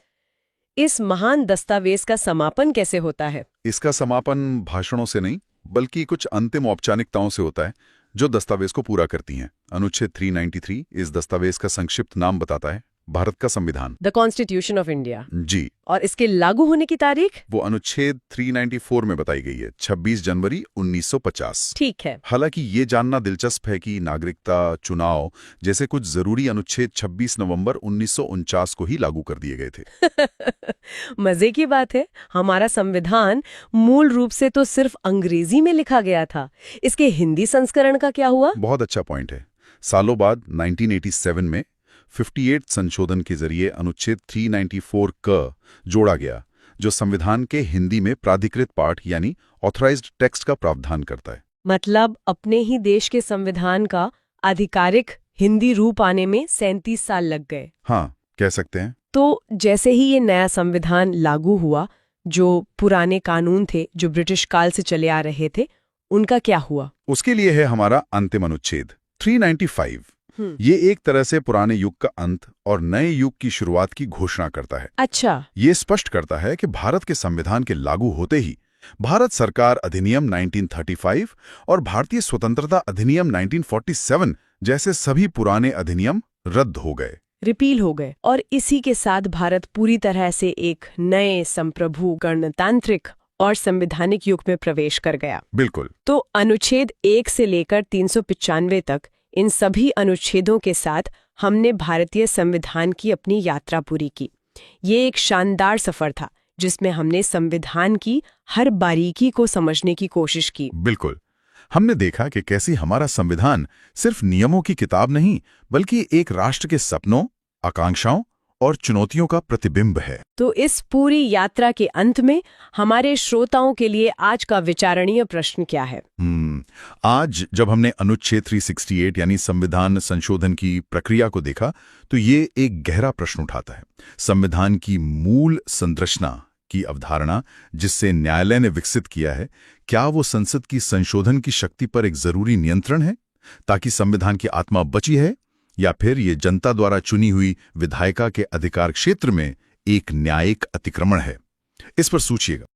इस महान दस्तावेज का समापन कैसे होता है? इसका समापन भाषणों से नहीं, बल्कि कुछ अंतिम औपचारिकताओं से होता है जो दस्तावेज को पूरा करती हैं। अनुच्छेद 393 इस दस्तावेज का संक्षिप्त नाम बताता है, भारत का संविधान। The constitution of India. जी। और इसके लागू होने की तारीख? वो अनुच्छेद 394 में बताई गई है, 26 जनवरी 1950। ठीक है। हालांकि ये जानना दिलचस्प है कि नागरिकता, चुनाव जैसे कुछ जरूरी अनुच्छेद 26 नवंबर 1949 को ही लागू कर दिए गए थे। मजे की बात है, हमारा संविधान मूल रूप से तो सिर्फ अंग्रेजी में लिखा गया था। इसके हिंदी संस्करण का क्या हुआ? बहुत अच्छा पॉइंट है। सालों बाद 1987 में 58 संशोधन के जरिए अनुच्छेद 394 क जोड़ा गया, जो संविधान के हिंदी में प्राधिकृत पाठ यानी ऑथराइज्ड टेक्स्ट का प्रावधान करता है। मतलब अपने ही देश के संविधान का आधिकारिक हिंदी रूप आने में 37 साल लग गए। हाँ, कह सकते हैं। तो जैसे ही ये नया संविधान लागू हुआ, जो पुराने कानून थे जो ब्रिटिश काल से चले आ रहे थे, उनका क्या हुआ? उसके लिए है हमारा अंतिम अनुच्छेद 395। ये एक तरह से पुराने युग का अंत और नए युग की शुरुआत की घोषणा करता है। अच्छा। ये स्पष्ट करता है कि भारत के संविधान के लागू होते ही भारत सरकार अधिनियम 1935 और भारतीय स्वतंत्रता अधिनियम 1947 जैसे सभी पुराने अधिनियम रद्द हो गए, रिपील हो गए, और इसी के साथ भारत पूरी तरह से एक नए संप्रभु, गणतांत्रिक और संवैधानिक युग में प्रवेश कर गया। बिल्कुल। तो अनुच्छेद 1 से लेकर 395 तक इन सभी अनुच्छेदों के साथ हमने भारतीय संविधान की अपनी यात्रा पूरी की। ये एक शानदार सफर था जिसमें हमने संविधान की हर बारीकी को समझने की कोशिश की। बिल्कुल। हमने देखा कि कैसे हमारा संविधान सिर्फ नियमों की किताब नहीं, बल्कि एक राष्ट्र के सपनों, आकांक्षाओं और चुनौतियों का प्रतिबिंब है। तो इस पूरी यात्रा के अंत में हमारे श्रोताओं के लिए आज का विचारणीय प्रश्न क्या है? आज जब हमने अनुच्छेद 368 यानी संविधान संशोधन की प्रक्रिया को देखा, तो ये एक गहरा प्रश्न उठाता है। संविधान की मूल संरचना की अवधारणा जिससे न्यायालय ने विकसित किया है, क्या वो संसद की संशोधन की शक्ति पर एक जरूरी नियंत्रण है ताकि संविधान की आत्मा बची है, या फिर ये जनता द्वारा चुनी हुई विधायिका के अधिकार क्षेत्र में एक न्यायिक अतिक्रमण है? इस पर सोचिएगा।